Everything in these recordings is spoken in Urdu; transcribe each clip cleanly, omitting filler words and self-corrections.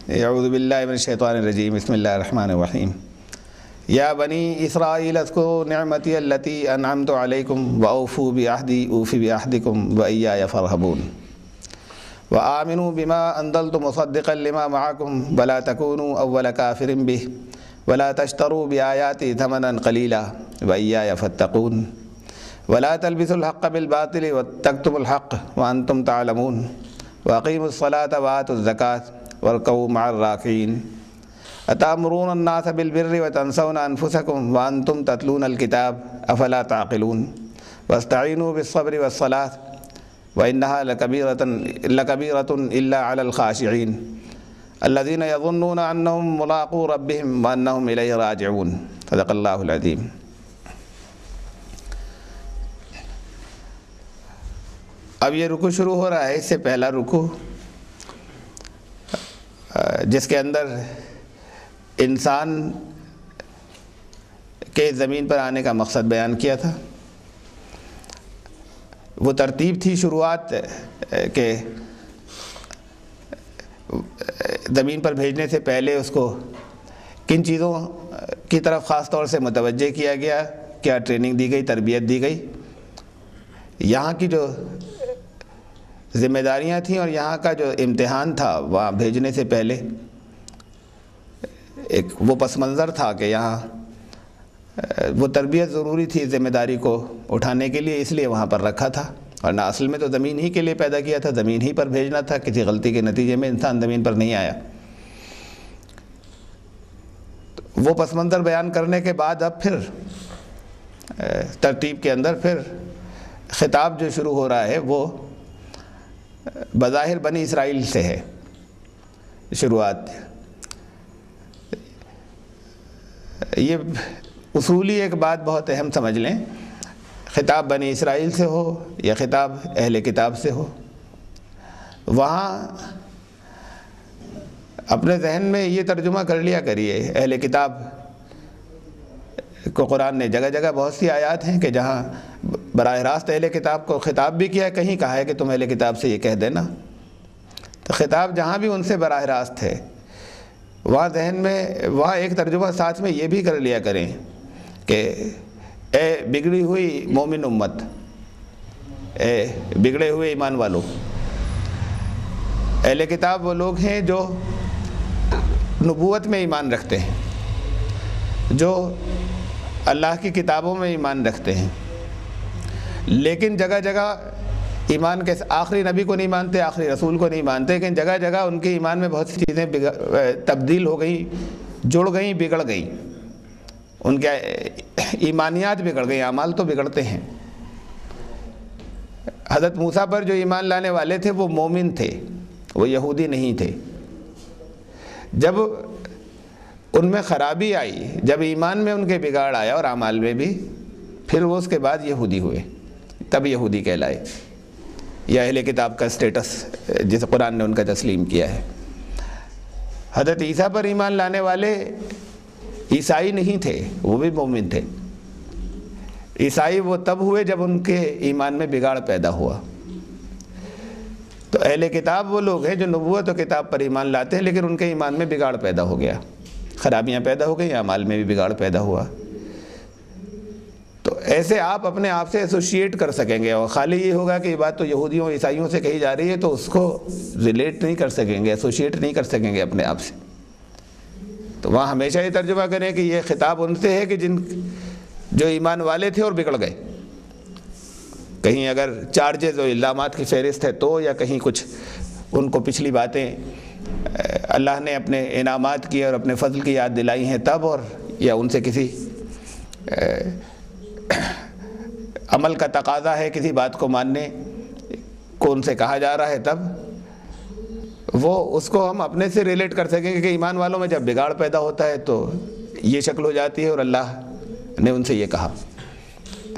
اعوذ باللہ من الشیطان الرجیم، بسم اللہ الرحمن الرحیم۔ یا بنی اسرائیل اذکروا نعمتی التی انعمت علیکم واوفوا بعہدی اوف بعہدکم وایای فارہبون وآمنوا بما انزلت مصدقا لما معکم ولا تکونوا اول کافر بہ ولا تشتروا بآیاتی ثمنا قلیلا وایای فاتقون ولا تلبسوا الحق بالباطل وتکتموا الحق وانتم تعلمون واقیموا الصلاة وآتوا الزکاة وارکعوا مع الراکعین اتأمرون الناس بالبر وتنسون انفسکم وانتم تتلون الکتاب افلا تعقلون واستعینوا بالصبر والصلاة وإنها لکبیرۃ الا علی الخاشعین الذین یظنون انہم ملاقو ربہم وانہم الیہ راجعون۔ صدق اللہ العظیم۔ اب یہ رکوع شروع ہو رہا ہے، اس سے پہلا رکوع جس کے اندر انسان کے زمین پر آنے کا مقصد بیان کیا تھا، وہ ترتیب تھی شروعات کہ زمین پر بھیجنے سے پہلے اس کو کن چیزوں کی طرف خاص طور سے متوجہ کیا گیا، کیا ٹریننگ دی گئی، تربیت دی گئی، یہاں کی جو ذمہ داریاں تھیں اور یہاں کا جو امتحان تھا وہاں بھیجنے سے پہلے ایک وہ پس منظر تھا کہ یہاں وہ تربیت ضروری تھی ذمہ داری کو اٹھانے کے لیے، اس لیے وہاں پر رکھا تھا، ورنہ اصل میں تو زمین ہی کے لیے پیدا کیا تھا، زمین ہی پر بھیجنا تھا، کسی غلطی کے نتیجے میں انسان زمین پر نہیں آیا۔ وہ پس منظر بیان کرنے کے بعد اب پھر ترتیب کے اندر پھر خطاب جو شروع ہو رہا ہے وہ بظاہر بنی اسرائیل سے ہے شروعات۔ یہ اصولی ایک بات بہت اہم سمجھ لیں، خطاب بنی اسرائیل سے ہو یا خطاب اہل کتاب سے ہو، وہاں اپنے ذہن میں یہ ترجمہ کر لیا کریے، اہل کتاب کو قرآن نے جگہ جگہ بہت سی آیات ہیں کہ جہاں براہ راست اہل کتاب کو خطاب بھی کیا ہے، کہیں کہا ہے کہ تم اہل کتاب سے یہ کہہ دینا، تو خطاب جہاں بھی ان سے براہ راست ہے وہاں ذہن میں وہاں ایک ترجمہ ساتھ میں یہ بھی کر لیا کریں کہ اے بگڑی ہوئی مومن امت، اے بگڑے ہوئے ایمان والو۔ اہل کتاب وہ لوگ ہیں جو نبوت میں ایمان رکھتے ہیں، جو اللہ کی کتابوں میں ایمان رکھتے ہیں، لیکن جگہ جگہ ایمان کے آخری نبی کو نہیں مانتے، آخری رسول کو نہیں مانتے، لیکن جگہ جگہ ان کے ایمان میں بہت سی چیزیں تبدیل ہو گئیں، جڑ گئیں، بگڑ گئیں، ان کے ایمانیات بگڑ گئیں، اعمال تو بگڑتے ہیں۔ حضرت موسیٰ پر جو ایمان لانے والے تھے وہ مومن تھے، وہ یہودی نہیں تھے۔ جب ان میں خرابی آئی، جب ایمان میں ان کے بگاڑ آیا اور اعمال میں بھی، پھر وہ اس کے بعد یہودی ہوئے، تب یہودی کہلائے، یا اہل کتاب کا سٹیٹس جس قرآن نے ان کا تسلیم کیا ہے۔ حضرت عیسیٰ پر ایمان لانے والے عیسائی نہیں تھے، وہ بھی مومن تھے۔ عیسائی وہ تب ہوئے جب ان کے ایمان میں بگاڑ پیدا ہوا۔ تو اہل کتاب وہ لوگ ہیں جو نبوت و کتاب پر ایمان لاتے ہیں، لیکن ان کے ایمان میں بگاڑ پیدا ہو گیا، خرابیاں پیدا ہو گئیں، اعمال میں بھی بگاڑ پیدا ہوا۔ تو ایسے آپ اپنے آپ سے ایسوشیٹ کر سکیں گے، اور خالی یہ ہوگا کہ یہ بات تو یہودیوں عیسائیوں سے کہی جا رہی ہے تو اس کو ریلیٹ نہیں کر سکیں گے، ایسوشیٹ نہیں کر سکیں گے اپنے آپ سے۔ تو وہاں ہمیشہ یہ ترجمہ کریں کہ یہ خطاب ان سے ہے کہ جو ایمان والے تھے اور بگڑ گئے، کہیں اگر چارجز و الزامات کی فہرست ہے تو، یا کہیں کچھ ان کو پچھلی باتیں اللہ نے اپنے انعامات کی اور اپنے فضل کی یاد دلائی ہیں تب، اور یا ان سے کسی عمل کا تقاضا ہے، کسی بات کو ماننے کو ان سے کہا جا رہا ہے تب، وہ اس کو ہم اپنے سے ریلیٹ کر سکیں گے کہ ایمان والوں میں جب بگاڑ پیدا ہوتا ہے تو یہ شکل ہو جاتی ہے، اور اللہ نے ان سے یہ کہا،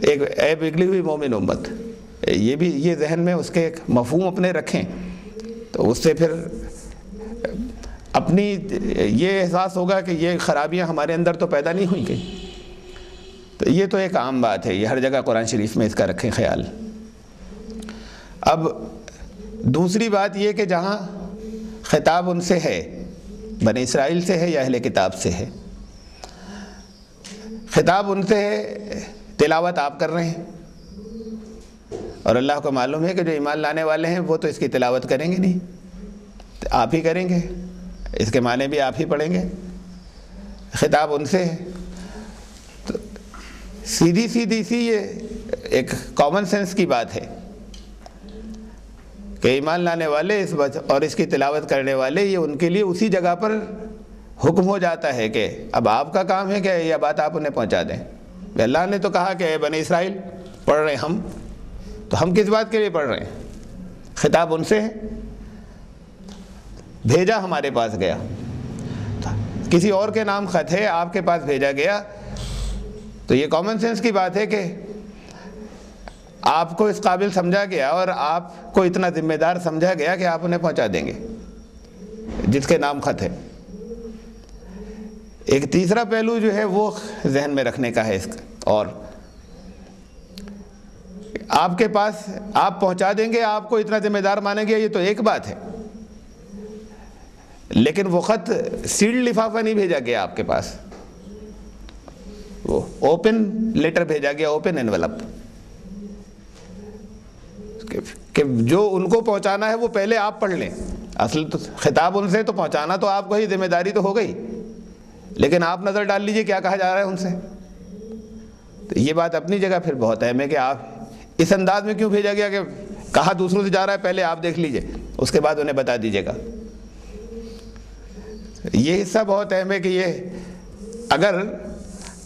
ایک اے بگڑی ہوئی مومن امت، یہ بھی یہ ذہن میں اس کے ایک مفہوم اپنے رکھیں، تو اس سے پھر اپنی یہ احساس ہوگا کہ یہ خرابیاں ہمارے اندر تو پیدا نہیں ہوئی گئی۔ تو یہ تو ایک عام بات ہے، یہ ہر جگہ قرآن شریف میں اس کا رکھیں خیال۔ اب دوسری بات یہ کہ جہاں خطاب ان سے ہے بنی اسرائیل سے ہے یا اہل کتاب سے ہے؟ خطاب ان سے ہے، تلاوت آپ کر رہے ہیں، اور اللہ کو معلوم ہے کہ جو ایمان لانے والے ہیں وہ تو اس کی تلاوت کریں گے نہیں، آپ ہی کریں گے، اس کے معنی بھی آپ ہی پڑھیں گے۔ خطاب ان سے ہے، تو سیدھی سی یہ ایک کامن سینس کی بات ہے کہ ایمان لانے والے اور اس کی تلاوت کرنے والے، یہ ان کے لیے اسی جگہ پر حکم ہو جاتا ہے کہ اب آپ کا کام ہے کہ یہ بات آپ انہیں پہنچا دیں۔ اللہ نے تو کہا کہ اے بنی اسرائیل پڑھ رہے ہیں ہم، تو ہم کس بات کے لیے پڑھ رہے ہیں؟ خطاب ان سے ہے، بھیجا ہمارے پاس گیا، کسی اور کے نام خط ہے، آپ کے پاس بھیجا گیا، تو یہ کامن سینس کی بات ہے کہ آپ کو اس قابل سمجھا گیا اور آپ کو اتنا ذمہ دار سمجھا گیا کہ آپ انہیں پہنچا دیں گے جس کے نام خط ہے۔ ایک تیسرا پہلو جو ہے وہ ذہن میں رکھنے کا ہے اس کا، اور آپ کے پاس آپ پہنچا دیں گے، آپ کو اتنا ذمہ دار مانیں گے، یہ تو ایک بات ہے، لیکن وہ خط سیلڈ لفافہ نہیں بھیجا گیا آپ کے پاس، وہ اوپن لیٹر بھیجا گیا، اوپن انویلپ، کہ جو ان کو پہنچانا ہے وہ پہلے آپ پڑھ لیں۔ اصل تو خطاب ان سے تو پہنچانا تو آپ کو ہی، ذمہ داری تو ہو گئی، لیکن آپ نظر ڈال لیجئے کیا کہا جا رہا ہے ان سے۔ تو یہ بات اپنی جگہ پھر بہت اہم ہے کہ آپ اس انداز میں کیوں بھیجا گیا کہ کہا دوسروں سے جا رہا ہے، پہلے آپ دیکھ لیجئے، اس کے بعد انہیں بتا دیجئے گا۔ یہ حصہ بہت اہم ہے کہ یہ اگر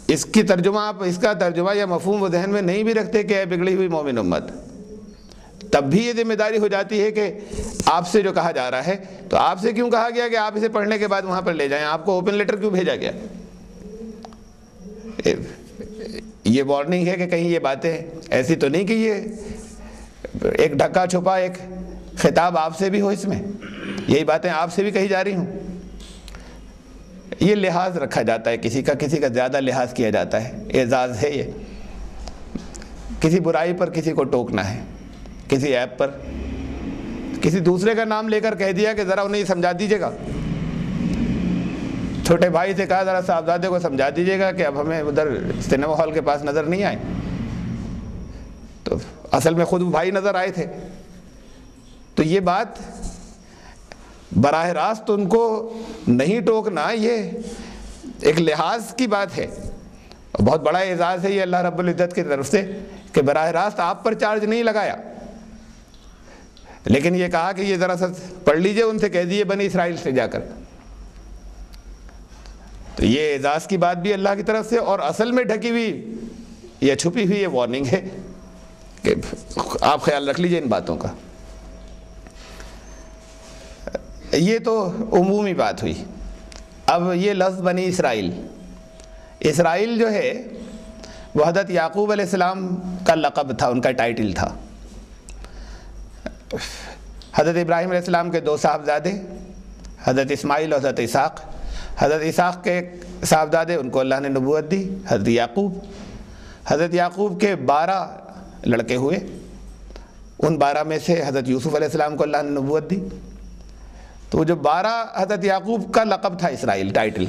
اس کی ترجمہ آپ اس کا ترجمہ یا مفہوم و ذہن میں نہیں بھی رکھتے کہ اے بگڑی ہوئی مومن امت، تب بھی یہ ذمہ داری ہو جاتی ہے کہ آپ سے جو کہا جا رہا ہے، تو آپ سے کیوں کہا گیا کہ آپ اسے پڑھنے کے بعد وہاں پر لے جائیں؟ آپ کو اوپن لیٹر کیوں بھیجا گیا؟ یہ وارننگ ہے کہ کہیں یہ باتیں ایسی تو نہیں کہ یہ ایک ڈھکا چھپا ایک خطاب آپ سے بھی ہو، اس میں یہی باتیں آپ سے بھی کہی جا رہی ہوں۔ یہ لحاظ رکھا جاتا ہے، کسی کا زیادہ لحاظ کیا جاتا ہے، اعزاز ہے یہ، کسی برائی پر کسی کو ٹوکنا ہے، کسی ایپ پر کسی دوسرے کا نام لے کر کہہ دیا کہ ذرا انہیں سمجھا دیجیے گا، چھوٹے بھائی سے کہا ذرا صاحبزادے کو سمجھا دیجیے گا کہ اب ہمیں ادھر سنیما ہال کے پاس نظر نہیں آئے، تو اصل میں خود بھائی نظر آئے تھے۔ تو یہ بات براہ راست ان کو نہیں ٹوکنا، یہ ایک لحاظ کی بات ہے، بہت بڑا اعزاز ہے یہ اللہ رب العزت کی طرف سے کہ براہ راست آپ پر چارج نہیں لگایا، لیکن یہ کہا کہ یہ ذرا سا پڑھ لیجئے، ان سے کہہ دیجئے بنی اسرائیل سے جا کر۔ تو یہ اعزاز کی بات بھی اللہ کی طرف سے، اور اصل میں ڈھکی ہوئی یا چھپی ہوئی یہ وارننگ ہے کہ آپ خیال رکھ لیجئے ان باتوں کا۔ یہ تو عمومی بات ہوئی۔ اب یہ لفظ بنی اسرائیل، اسرائیل جو ہے وہ حضرت یعقوب علیہ السلام کا لقب تھا، ان کا ٹائٹل تھا۔ حضرت ابراہیم علیہ السلام کے دو صاحبزادے، حضرت اسماعیل اور حضرت اسحاق۔ حضرت اسحاق کے صاحبزادے، ان کو اللہ نے نبوت دی، حضرت یعقوب۔ حضرت یعقوب کے 12 لڑکے ہوئے، ان 12 میں سے حضرت یوسف علیہ السلام کو اللہ نے نبوت دی۔ تو جو 12 حضرت یعقوب کا لقب تھا اسرائیل، ٹائٹل،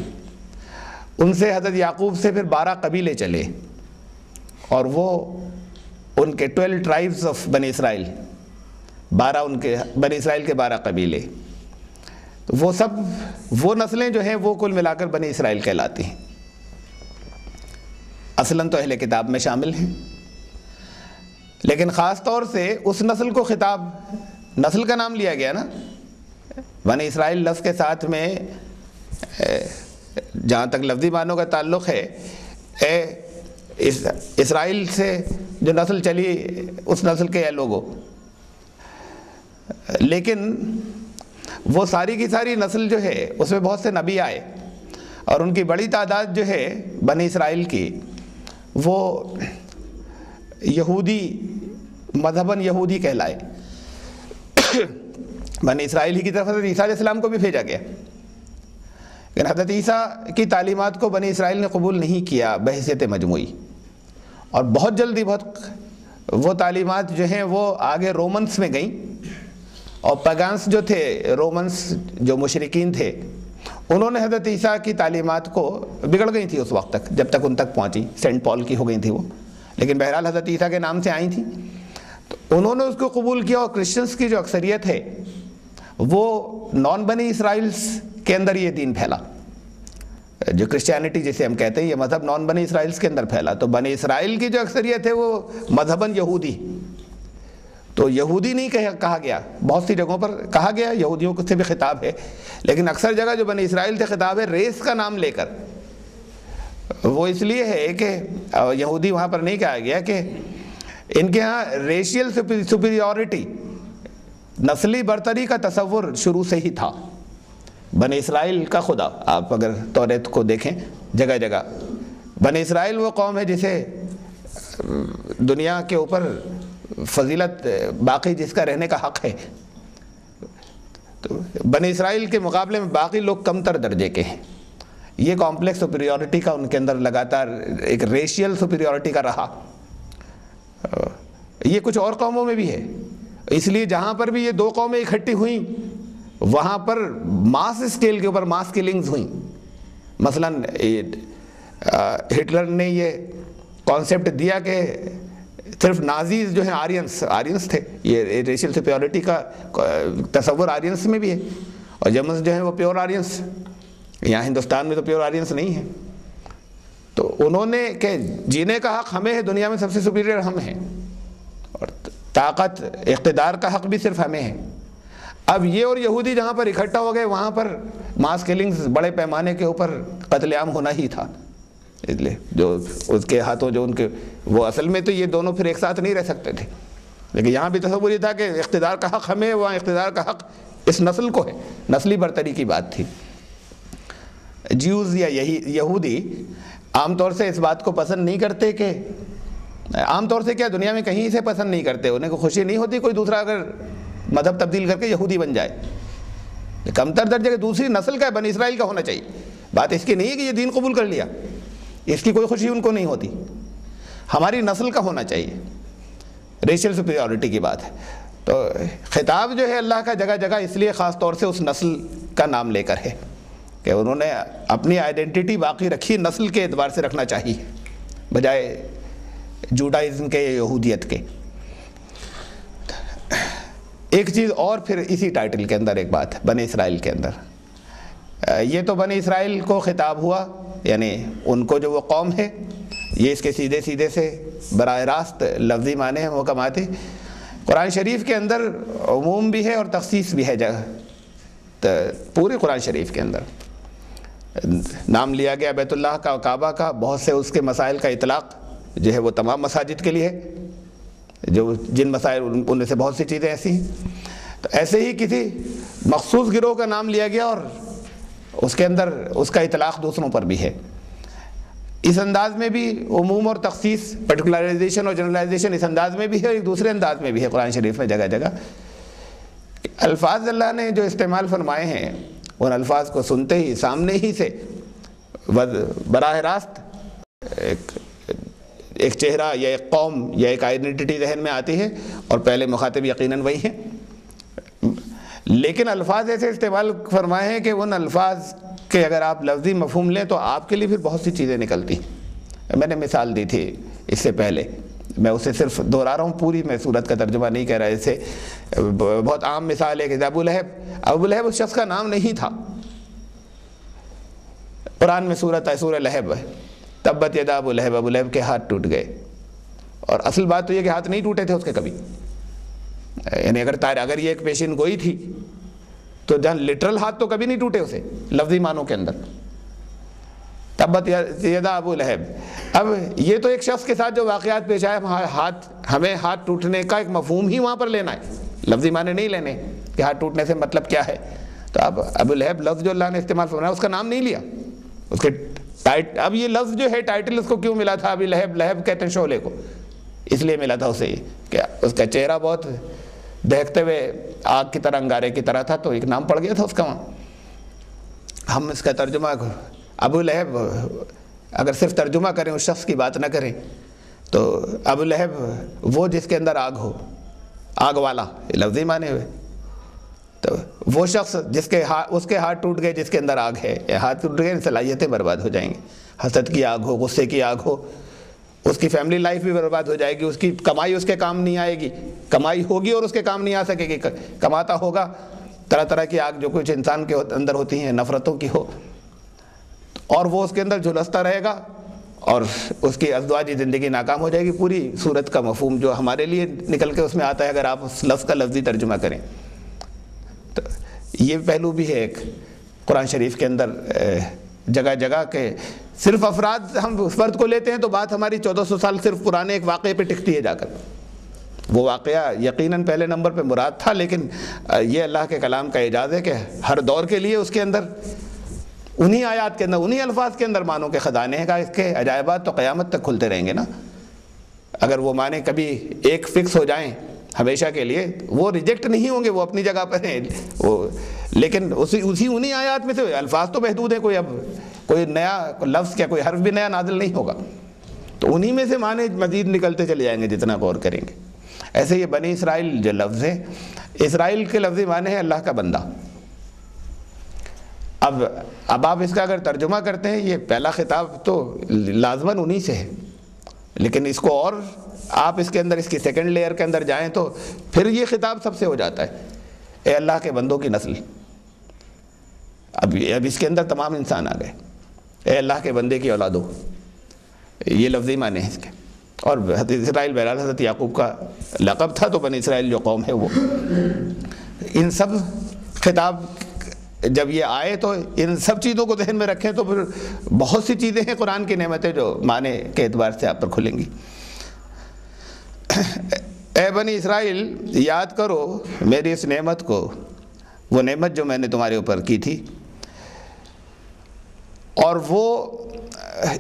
ان سے حضرت یعقوب سے پھر 12 قبیلے چلے، اور وہ ان کے 12 ٹرائبز آف بنی اسرائیل، 12 ان کے بنی اسرائیل کے 12 قبیلے، تو وہ سب وہ نسلیں جو ہیں وہ کل ملا کر بنی اسرائیل کہلاتی ہیں۔ اصلاً تو اہل کتاب میں شامل ہیں، لیکن خاص طور سے اس نسل کو خطاب، نسل کا نام لیا گیا نا، بنی اسرائیل لفظ کے ساتھ میں جہاں تک لفظی معنوں کا تعلق ہے، اسرائیل سے جو نسل چلی اس نسل کے لوگوں، لیکن وہ ساری کی ساری نسل جو ہے اس میں بہت سے نبی آئے، اور ان کی بڑی تعداد جو ہے بنی اسرائیل کی وہ یہودی، مذہباً یہودی کہلائے۔ بنی اسرائیل ہی کی طرف حضرت عیسیٰ علیہ السلام کو بھی بھیجا گیا، لیکن حضرت عیسیٰ کی تعلیمات کو بنی اسرائیل نے قبول نہیں کیا بحیثیت مجموعی، اور بہت جلدی وہ تعلیمات جو ہیں وہ آگے رومنس میں گئیں، اور پیگانس جو تھے، رومنس جو مشرکین تھے، انہوں نے حضرت عیسیٰ کی تعلیمات کو بگڑ گئی تھی اس وقت تک، جب تک ان تک پہنچی، سینٹ پال کی ہو گئی تھی وہ، لیکن بہرحال حضرت عیسیٰ کے نام سے آئی تھی، تو انہوں نے اس کو قبول کیا، اور کرسچنس کی جو اکثریت ہے وہ نان بنی اسرائیلس کے اندر یہ دین پھیلا، جو کرسچینٹی جسے ہم کہتے ہیں، یہ مذہب نان بنی اسرائیلس کے اندر پھیلا۔ تو بنی اسرائیل کی جو اکثریت ہے وہ مذہباً یہودی، تو یہودی نہیں کہا گیا، بہت سی جگہوں پر کہا گیا، یہودیوں سے بھی خطاب ہے، لیکن اکثر جگہ جو بنی اسرائیل سے خطاب ہے ریس کا نام لے کر، وہ اس لیے ہے کہ یہودی وہاں پر نہیں کہا گیا کہ ان کے ہاں ریشیل سپیریورٹی، نسلی برتری کا تصور شروع سے ہی تھا۔ بنی اسرائیل کا خدا، آپ اگر توریت کو دیکھیں جگہ جگہ، بنی اسرائیل وہ قوم ہے جسے دنیا کے اوپر فضیلت باقی جس کا رہنے کا حق ہے، تو بنی اسرائیل کے مقابلے میں باقی لوگ کم تر درجے کے ہیں۔ یہ کمپلیکس سپیریورٹی کا ان کے اندر لگاتار ایک ریشیل سپیریورٹی کا رہا، یہ کچھ اور قوموں میں بھی ہے، اس لیے جہاں پر بھی یہ دو قومیں اکٹھی ہوئیں وہاں پر ماس اسکیل کے اوپر ماس کلنگز ہوئیں۔ مثلا ہٹلر نے یہ کانسیپٹ دیا کہ صرف نازیز جو ہیں آرینس تھے، یہ ریشیل سپیورٹی کا تصور آرینس میں بھی ہے، اور جرمنز جو ہیں وہ پیور آرینس، یہاں ہندوستان میں تو پیور آرینس نہیں ہے، تو انہوں نے کہ جینے کا حق ہمیں ہے، دنیا میں سب سے سپیریئر ہم ہیں، اور طاقت اقتدار کا حق بھی صرف ہمیں ہے۔ اب یہ اور یہودی جہاں پر اکٹھا ہو گئے وہاں پر ماس کلنگز بڑے پیمانے کے اوپر قتل عام ہونا ہی تھا، اس لیے جو اس کے ہاتھوں جو ان کے، وہ اصل میں تو یہ دونوں پھر ایک ساتھ نہیں رہ سکتے تھے، لیکن یہاں بھی تصور یہ تھا کہ اقتدار کا حق ہمیں، وہاں اقتدار کا حق اس نسل کو ہے، نسلی برتری کی بات تھی۔ جیوز یا یہودی عام طور سے اس بات کو پسند نہیں کرتے، کہ عام طور سے کیا دنیا میں کہیں سے پسند نہیں کرتے، انہیں کو خوشی نہیں ہوتی کوئی دوسرا اگر مذہب تبدیل کر کے یہودی بن جائے، کم تر درجے کے دوسری نسل کا بنی اسرائیل کا ہونا چاہیے۔ بات اس کی نہیں ہے کہ یہ دین قبول کر لیا، اس کی کوئی خوشی ان کو نہیں ہوتی، ہماری نسل کا ہونا چاہیے، ریشل سپیریورٹی کی بات ہے۔ تو خطاب جو ہے اللہ کا جگہ جگہ اس لیے خاص طور سے اس نسل کا نام لے کر ہے کہ انہوں نے اپنی آئیڈینٹی باقی رکھی، نسل کے اعتبار سے رکھنا چاہیے بجائے جوڈائزم کے یا یہودیت کے۔ ایک چیز اور پھر اسی ٹائٹل کے اندر ایک بات ہے بنی اسرائیل کے اندر، یہ تو بنی اسرائیل کو خطاب ہوا، یعنی ان کو جو وہ قوم ہے، یہ اس کے سیدھے سیدھے سے براہ راست لفظی معنی ہیں محکمات۔ قرآن شریف کے اندر عموم بھی ہے اور تخصیص بھی ہے، پورے قرآن شریف کے اندر نام لیا گیا بیت اللہ کا، کعبہ کا، بہت سے اس کے مسائل کا اطلاق جو ہے وہ تمام مساجد کے لیے ہے، جو جن مسائل ان میں سے بہت سی چیزیں ایسی ہیں، تو ایسے ہی کسی مخصوص گروہ کا نام لیا گیا اور اس کے اندر اس کا اطلاق دوسروں پر بھی ہے۔ اس انداز میں بھی عموم اور تخصیص، پرٹیکولرائزیشن اور جنرلائزیشن اس انداز میں بھی ہے، اور ایک دوسرے انداز میں بھی ہے قرآن شریف میں جگہ جگہ۔ الفاظ اللہ نے جو استعمال فرمائے ہیں ان الفاظ کو سنتے ہی سامنے ہی سے براہ راست ایک چہرہ یا ایک قوم یا ایک آئیڈینٹی ذہن میں آتی ہے، اور پہلے مخاطب یقیناً وہی ہیں، لیکن الفاظ ایسے استعمال فرمائے ہیں کہ ان الفاظ کے اگر آپ لفظی مفہوم لیں تو آپ کے لیے پھر بہت سی چیزیں نکلتی ہیں۔ میں نے مثال دی تھی اس سے پہلے، میں اسے صرف دہرا رہا ہوں، پوری میں صورت کا ترجمہ نہیں کہہ رہا، اسے بہت عام مثال ہے کہ ابو لہب اس شخص کا نام نہیں تھا، قرآن میں سورہ لہب ہے، تبت یدا ابو لہب کے ہاتھ ٹوٹ گئے، اور اصل بات تو یہ کہ ہاتھ نہیں ٹوٹے تھے اس کے کبھی، یعنی اگر یہ ایک پیشین گوئی تھی تو جہاں لٹرل ہاتھ تو کبھی نہیں ٹوٹے اسے لفظی معنوں کے اندر، تبت یدا ابو لہب۔ اب یہ تو ایک شخص کے ساتھ جو واقعات پیش آئے، ہمیں ہاتھ ٹوٹنے کا ایک مفہوم ہی وہاں پر لینا ہے، لفظی معنی نہیں لینے کہ ہاتھ ٹوٹنے سے مطلب کیا ہے۔ تو اب ابو لہب لفظ جو اللہ نے استعمال فرمایا اس کا نام نہیں لیا، اس کے اب یہ لفظ جو ہے ٹائٹل اس کو کیوں ملا تھا؟ ابھی لہب کہتے ہیں شعلے کو، اس لیے ملا تھا اسے کہ اس کا چہرہ بہت دہکتے ہوئے آگ کی طرح، انگارے کی طرح تھا، تو ایک نام پڑ گیا تھا اس کا وہاں۔ ہم اس کا ترجمہ ابو لہب اگر صرف ترجمہ کریں، اس شخص کی بات نہ کریں، تو ابو لہب وہ جس کے اندر آگ ہو، آگ والا، یہ لفظی معنی ہوئے، تو وہ شخص اس کے ہاتھ ٹوٹ گئے جس کے اندر آگ ہے، ہاتھ ٹوٹ گئے، صلاحیتیں برباد ہو جائیں گی، حسد کی آگ ہو، غصے کی آگ ہو، اس کی فیملی لائف بھی برباد ہو جائے گی، اس کی کمائی اس کے کام نہیں آئے گی، کمائی ہوگی اور اس کے کام نہیں آ سکے گی، کماتا ہوگا طرح طرح کی آگ جو کچھ انسان کے اندر ہوتی ہیں، نفرتوں کی ہو، اور وہ اس کے اندر جھلستا رہے گا اور اس کی ازدواجی زندگی ناکام ہو جائے گی۔ پوری صورت کا مفہوم جو ہمارے لیے نکل کے اس میں آتا ہے اگر آپ اس لفظ کا لفظی ترجمہ کریں تو یہ پہلو بھی ہے ایک قرآن شریف کے اندر جگہ جگہ کے صرف افراد، ہم اس فرد کو لیتے ہیں تو بات ہماری 1400 سال صرف پرانے ایک واقعے پہ ٹکتی ہے جا کر، وہ واقعہ یقیناً پہلے نمبر پہ مراد تھا، لیکن یہ اللہ کے کلام کا اعجاز ہے کہ ہر دور کے لیے اس کے اندر انہی آیات کے اندر، انہی الفاظ کے اندر معنوں کے خزانے ہیں، اس کے عجائبات تو قیامت تک کھلتے رہیں گے نا۔ اگر وہ معنی کبھی ایک فکس ہو جائیں ہمیشہ کے لیے، وہ ریجیکٹ نہیں ہوں گے، وہ اپنی جگہ پر ہیں، لیکن انہی آیات میں سے الفاظ تو محدود ہیں، کوئی نیا لفظ کیا کوئی حرف بھی نیا نازل نہیں ہوگا، تو انہی میں سے معنی مزید نکلتے چلے جائیں گے جتنا غور کریں گے۔ ایسے یہ بنی اسرائیل جو لفظ ہے، اسرائیل کے لفظی معنی ہے اللہ کا بندہ۔ اب آپ اس کا اگر ترجمہ کرتے ہیں، یہ پہلا خطاب تو لازماً انہی سے ہے، لیکن اس کو اور آپ اس کے اندر اس کی سیکنڈ لیئر کے اندر جائیں تو پھر یہ خطاب سب سے ہو جاتا ہے، اے اللہ کے بندوں کی نسل۔ اب اس کے اندر تمام انسان آ گئے، اے اللہ کے بندے کی اولادو، یہ لفظی معنی ہے اس کے۔ اور حضرت اسرائیل بہرحال حضرت یعقوب کا لقب تھا، تو بنی اسرائیل جو قوم ہے وہ ان سب خطاب جب یہ آئے تو ان سب چیزوں کو ذہن میں رکھیں تو پھر بہت سی چیزیں ہیں قرآن کی نعمتیں جو معنی کے اعتبار سے آپ پر کھلیں گی۔ اے بنی اسرائیل یاد کرو میری اس نعمت کو، وہ نعمت جو میں نے تمہارے اوپر کی تھی، اور وہ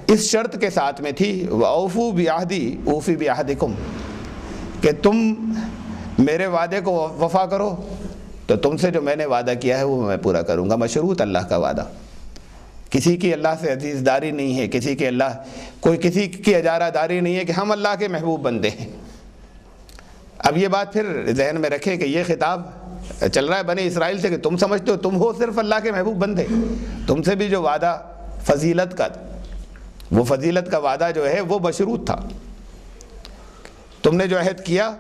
اس شرط کے ساتھ میں تھی وَأَوْفُوا بِعَهْدِي أُوفِ بِعَهْدِكُمْ، کہ تم میرے وعدے کو وفا کرو تو تم سے جو میں نے وعدہ کیا ہے وہ میں پورا کروں گا۔ مشروط اللہ کا وعدہ، کسی کی اللہ سے عزیز داری نہیں ہے، کسی کی اجارہ داری نہیں ہے کہ ہم اللہ کے محبوب بندے ہیں۔ اب یہ بات پھر ذہن میں رکھیں کہ یہ خطاب چل رہا ہے بنی اسرائیل سے کہ تم سمجھتے ہو تم ہو صرف اللہ کے محبوب بندے، تم سے بھی جو وعدہ فضیلت کا، وہ فضیلت کا وعدہ جو ہے وہ مشروط تھا، تم نے جو عہد کیا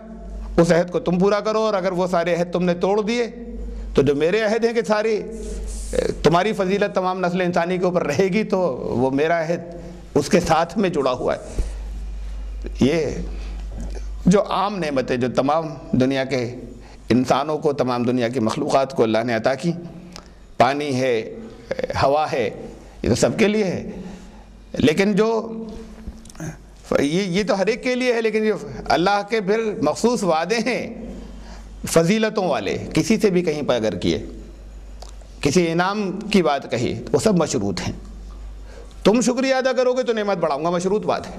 اس عہد کو تم پورا کرو، اور اگر وہ سارے عہد تم نے توڑ دیے تو جو میرے عہد ہیں کہ ساری تمہاری فضیلت تمام نسل انسانی کے اوپر رہے گی، تو وہ میرا عہد اس کے ساتھ میں جڑا ہوا ہے۔ یہ جو عام نعمتیں جو تمام دنیا کے انسانوں کو، تمام دنیا کی مخلوقات کو اللہ نے عطا کی، پانی ہے، ہوا ہے، یہ تو سب کے لیے ہے، لیکن جو یہ تو ہر ایک کے لیے ہے، لیکن جو اللہ کے پھر مخصوص وعدے ہیں فضیلتوں والے، کسی سے بھی کہیں پر اگر کیے، کسی انعام کی بات کہی، وہ سب مشروط ہیں۔ تم شکریہ ادا کرو گے تو نعمت بڑھاؤں گا، مشروط بات ہے،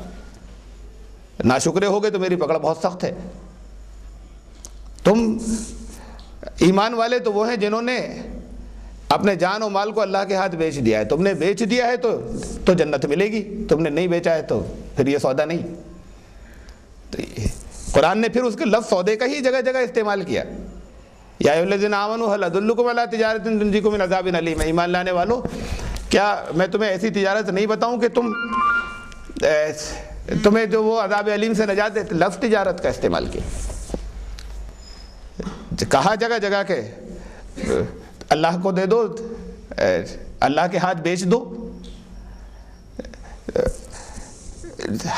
ناشکرے ہوگے تو میری پکڑ بہت سخت ہے۔ تم ایمان والے تو وہ ہیں جنہوں نے اپنے جان و مال کو اللہ کے ہاتھ بیچ دیا ہے، تم نے بیچ دیا ہے تو جنت ملے گی، تم نے نہیں بیچا ہے تو پھر یہ سودا نہیں۔ تو قرآن نے پھر اس کے لفظ سودے کا ہی جگہ جگہ استعمال کیا، یا ایھا الذین آمنوا ھل ادلکم علی تجارۃ تنجیکم من عذاب الیم، ایمان لانے والو کیا میں تمہیں ایسی تجارت نہیں بتاؤں کہ تمہیں جو وہ عذاب علیم سے نجات دے۔ لفظ تجارت کا استعمال کیا، کہا جگہ جگہ کہ اللہ کو دے دو، اللہ کے ہاتھ بیچ دو،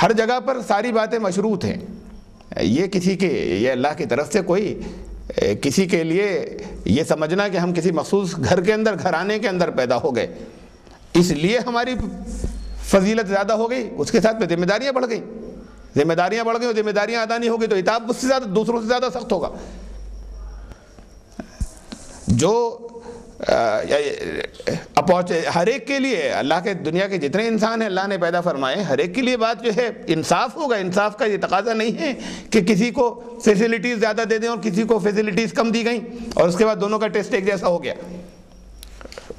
ہر جگہ پر ساری باتیں مشروط ہیں۔ یہ اللہ کی طرف سے کوئی کسی کے لیے یہ سمجھنا کہ ہم کسی مخصوص گھر کے اندر، گھرانے کے اندر پیدا ہو گئے اس لیے ہماری فضیلت زیادہ ہو گئی، اس کے ساتھ میں ذمہ داریاں بڑھ گئیں، ذمہ داریاں بڑھ گئیں اور ذمہ داریاں ادا نہیں ہوگی تو عتاب اس سے زیادہ دوسروں سے زیادہ سخت ہوگا۔ جو ہر ایک کے لیے اللہ کے دنیا کے جتنے انسان ہیں اللہ نے پیدا فرمائے، ہر ایک کے لیے بات جو ہے انصاف ہوگا۔ انصاف کا یہ تقاضا نہیں ہے کہ کسی کو فیسلٹیز زیادہ دے دیں اور کسی کو فیسلٹیز کم دی گئیں اور اس کے بعد دونوں کا ٹیسٹ ایک جیسا ہو گیا۔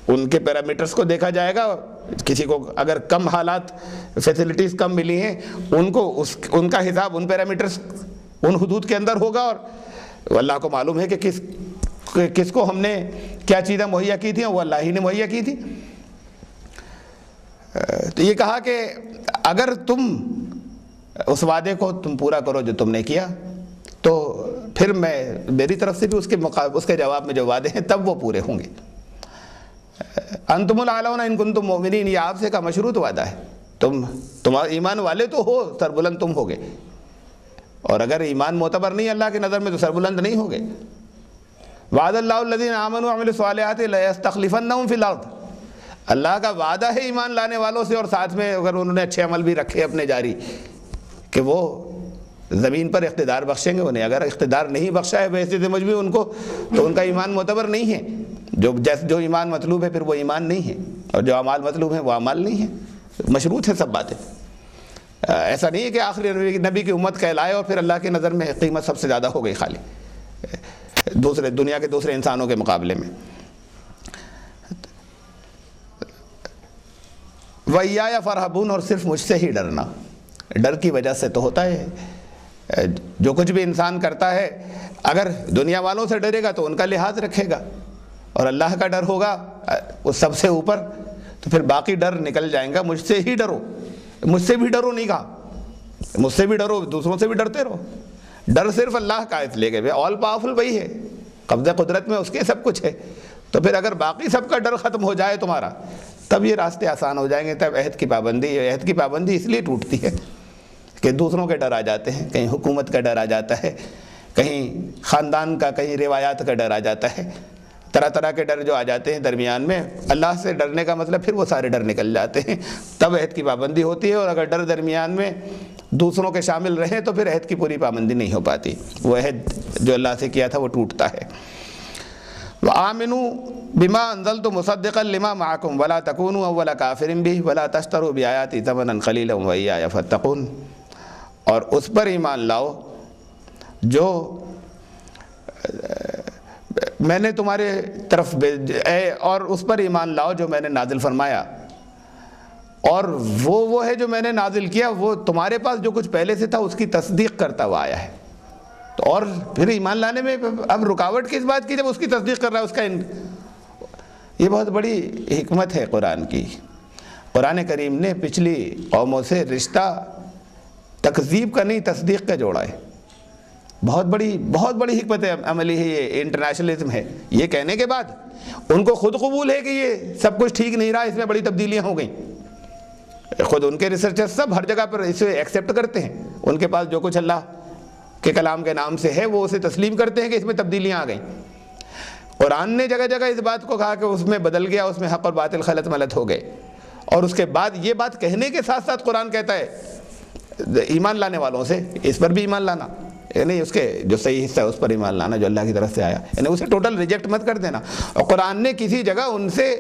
ان کے پیرامیٹرز کو دیکھا جائے گا، کسی کو اگر کم حالات فیسلٹیز کم ملی ہیں ان کا حساب ان پیرامیٹرز ان حدود کے اندر ہوگا، اور اللہ کو معلوم ہے کہ کس کس کو ہم نے کیا چیزیں مہیا کی تھیں؟ وہ اللہ ہی نے مہیا کی تھی۔ تو یہ کہا کہ اگر تم اس وعدے کو تم پورا کرو جو تم نے کیا، تو پھر میں میری طرف سے بھی اس کے جواب میں جو وعدے ہیں تب وہ پورے ہوں گے۔ انتم الاعلون ان کنتم مؤمنین، یہ آپ سے کا مشروط وعدہ ہے، تم ایمان والے تو ہو، سربلند تم ہوگے، اور اگر ایمان معتبر نہیں اللہ کی نظر میں تو سربلند نہیں ہوگے۔ وعد اللہ الذین آمنوا وعملوا الصالحات لیستخلفنہم فی الارض، اللہ کا وعدہ ہے ایمان لانے والوں سے، اور ساتھ میں اگر انہوں نے اچھے عمل بھی رکھے اپنے جاری، کہ وہ زمین پر اقتدار بخشیں گے انہیں۔ اگر اقتدار نہیں بخشا ہے بحیثیت مجموعی ان کو، تو ان کا ایمان معتبر نہیں ہے۔ جو ایمان مطلوب ہے پھر وہ ایمان نہیں ہے، اور جو اعمال مطلوب ہیں وہ اعمال نہیں ہیں۔ مشروط ہے سب باتیں۔ ایسا نہیں ہے کہ آخری نبی کی امت کہلائے اور پھر اللہ کی نظر میں قیمت سب سے زیادہ ہو گئی خالی دنیا کے دوسرے انسانوں کے مقابلے میں۔ وَإِيَّايَ فَارْهَبُونَ، اور صرف مجھ سے ہی ڈرنا۔ ڈر کی وجہ سے تو ہوتا ہے، جو کچھ بھی انسان کرتا ہے اگر دنیا والوں سے ڈرے گا تو ان کا لحاظ رکھے گا، اور اللہ کا ڈر ہوگا اس سب سے اوپر، تو پھر باقی ڈر نکل جائیں گا۔ مجھ سے ہی ڈرو، مجھ سے بھی ڈرو نہیں کہا، مجھ سے بھی ڈرو، دوسروں سے بھی ڈرتے رہو۔ ڈر صرف اللہ کا، اس لیے کہ آل پاورفل وہی ہے، قبضہ قدرت میں اس کے سب کچھ ہے۔ تو پھر اگر باقی سب کا ڈر ختم ہو جائے تمہارا، تب یہ راستے آسان ہو جائیں گے۔ تب عہد کی پابندی اس لیے ٹوٹتی ہے کہ دوسروں کے ڈر آ جاتے ہیں، کہیں حکومت کا ڈر آ جاتا ہے، کہیں خاندان کا، کہیں روایات کا ڈر آ جاتا ہے، طرح طرح کے ڈر جو آ جاتے ہیں درمیان میں۔ اللہ سے ڈرنے کا مطلب پھر وہ سارے ڈر نکل جاتے ہیں، تب عہد کی پابندی ہوتی ہے۔ اور اگر ڈر درمیان میں دوسروں کے شامل رہیں تو پھر عہد کی پوری پابندی نہیں ہو پاتی، وہ عہد جو اللہ سے کیا تھا وہ ٹوٹتا ہے۔ وَآمِنُوا بِمَا أَنزَلْتُ مُصَدِّقًا لِمَا مَعَكُمْ وَلَا تَكُونُوا أَوَّلَ كَافِرٍ بِهِ وَلَا تَشْتَرُوا بِآيَاتِي ثَمَنًا قَلِيلًا وَإِيَّايَ فَاتَّقُونِ، اور اس پر ایمان لاؤ جو میں نے تمہارے طرف اور اس پر ایمان لاؤ جو میں نے نازل فرمایا، اور وہ ہے جو میں نے نازل کیا، وہ تمہارے پاس جو کچھ پہلے سے تھا اس کی تصدیق کرتا ہوا آیا ہے۔ تو اور پھر ایمان لانے میں اب رکاوٹ کس بات کی، جب اس کی تصدیق کر رہا ہے اس کا یہ بہت بڑی حکمت ہے قرآن کی۔ قرآن کریم نے پچھلی قوموں سے رشتہ تکذیب کا نہیں، تصدیق کا جوڑا ہے۔ بہت بڑی حکمت عملی ہے، یہ انٹرنیشنلزم ہے۔ یہ کہنے کے بعد ان کو خود قبول ہے کہ یہ سب کچھ ٹھیک نہیں رہا، اس میں بڑی تبدیلیاں ہو گئیں۔ خود ان کے ریسرچر سب ہر جگہ پر اسے ایکسیپٹ کرتے ہیں، ان کے پاس جو کچھ اللہ کے کلام کے نام سے ہے وہ اسے تسلیم کرتے ہیں کہ اس میں تبدیلیاں آ گئیں۔ قرآن نے جگہ جگہ اس بات کو کہا کہ اس میں بدل گیا، اس میں حق اور باطل خلط ملط ہو گئے، اور اس کے بعد یہ بات کہنے کے ساتھ ساتھ قرآن کہتا ہے ایمان لانے والوں سے اس پر بھی ایمان لانا، یعنی اس کے جو صحیح حصہ ہے اس پر ایمان لانا جو اللہ کی طرف سے آیا، یعنی اسے ٹوٹل ریجیکٹ مت کر دینا۔ اور قرآن نے کسی جگہ ان سے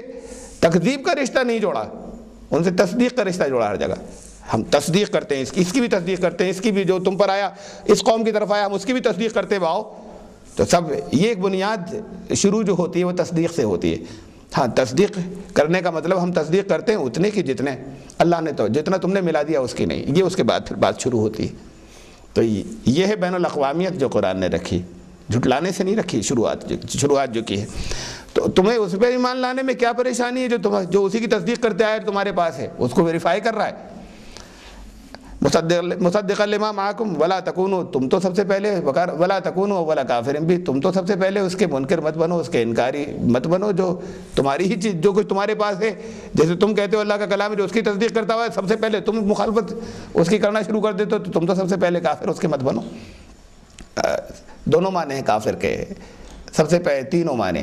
تکذیب کا رشتہ نہیں جوڑا، ان سے تصدیق کا رشتہ جوڑا۔ ہر جگہ ہم تصدیق کرتے ہیں، اس کی بھی تصدیق کرتے ہیں، اس کی بھی، جو تم پر آیا اس قوم کی طرف آیا ہم اس کی بھی تصدیق کرتے باؤ۔ تو سب یہ ایک بنیاد شروع جو ہوتی ہے وہ تصدیق سے ہوتی ہے۔ ہاں، تصدیق کرنے کا مطلب ہم تصدیق کرتے ہیں اتنے کی جتنے اللہ نے، تو جتنا تم نے ملا دیا اس کی نہیں، یہ اس کے بعد پھر بات شروع ہوتی ہے۔ تو یہ ہے بین الاقوامیت جو قرآن نے رکھی، جھٹلانے سے نہیں رکھی، شروعات جو کی ہے۔ تو تمہیں اس پہ ایمان لانے میں کیا پریشانی ہے؟ جو اسی کی تصدیق کرتے آئے تمہارے پاس ہے اس کو ویریفائی کر رہا ہے۔ مصدقا لما معکم ولا تکونوا، تم تو سب سے پہلے ولا تکونوا ولا کافرین بھی، تم تو سب سے پہلے اس کے منکر مت بنو، اس کے انکاری مت بنو، جو تمہاری ہی چیز جو کچھ تمہارے پاس ہے، جیسے تم کہتے ہو اللہ کا کلام ہے جو اس کی تصدیق کرتا ہوا ہے، سب سے پہلے تم مخالفت اس کی کرنا شروع کر دیتے ہو، تو تم تو سب سے پہلے کافر اس کے مت بنو۔ دونوں معنی ہیں کافر کے، سب سے پہلے تینوں معنی،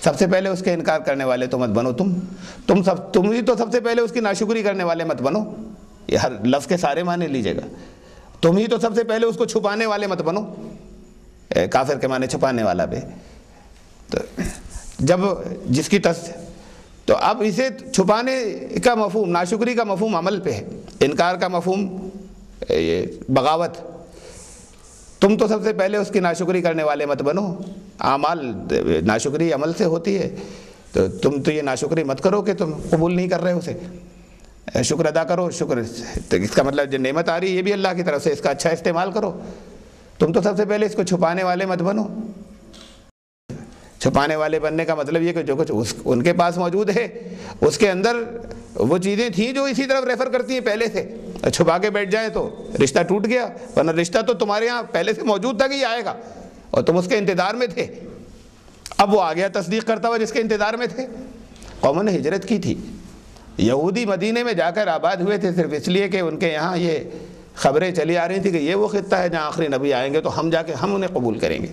سب سے پہلے اس کے انکار کرنے والے تو مت بنو، تم ہی تو سب سے پہلے اس کی ناشکری کرنے والے مت بنو۔ یہ ہر لفظ کے سارے معنی لیجئے گا، تم ہی تو سب سے پہلے اس کو چھپانے والے مت بنو، کافر کے معنی چھپانے والا بھی۔ تو جب جس کی تو اب اسے چھپانے کا مفہوم، ناشکری کا مفہوم عمل پہ ہے، انکار کا مفہوم یہ بغاوت۔ تم تو سب سے پہلے اس کی ناشکری کرنے والے مت بنو، اعمال ناشکری عمل سے ہوتی ہے، تو تم تو یہ ناشکری مت کرو کہ تم قبول نہیں کر رہے اسے، شکر ادا کرو۔ شکر تو اس کا مطلب جو نعمت آ رہی ہے یہ بھی اللہ کی طرف سے، اس کا اچھا استعمال کرو۔ تم تو سب سے پہلے اس کو چھپانے والے مت بنو، چھپانے والے بننے کا مطلب یہ کہ جو کچھ ان کے پاس موجود ہے اس کے اندر وہ چیزیں تھیں جو اسی طرف ریفر کرتی ہیں پہلے سے. چھپا کے بیٹھ جائیں تو رشتہ ٹوٹ گیا, ورنہ رشتہ تو تمہارے یہاں پہلے سے موجود تھا کہ یہ آئے گا اور تم اس کے انتظار میں تھے. اب وہ آ گیا تصدیق کرتا ہوا جس کے انتظار میں تھے. قوموں نے ہجرت کی تھی, یہودی مدینے میں جا کر آباد ہوئے تھے صرف اس لیے کہ ان کے یہاں یہ خبریں چلی آ رہی تھیں کہ یہ وہ خطہ ہے جہاں آخری نبی آئیں گے تو ہم جا کے ہم انہیں قبول کریں گے.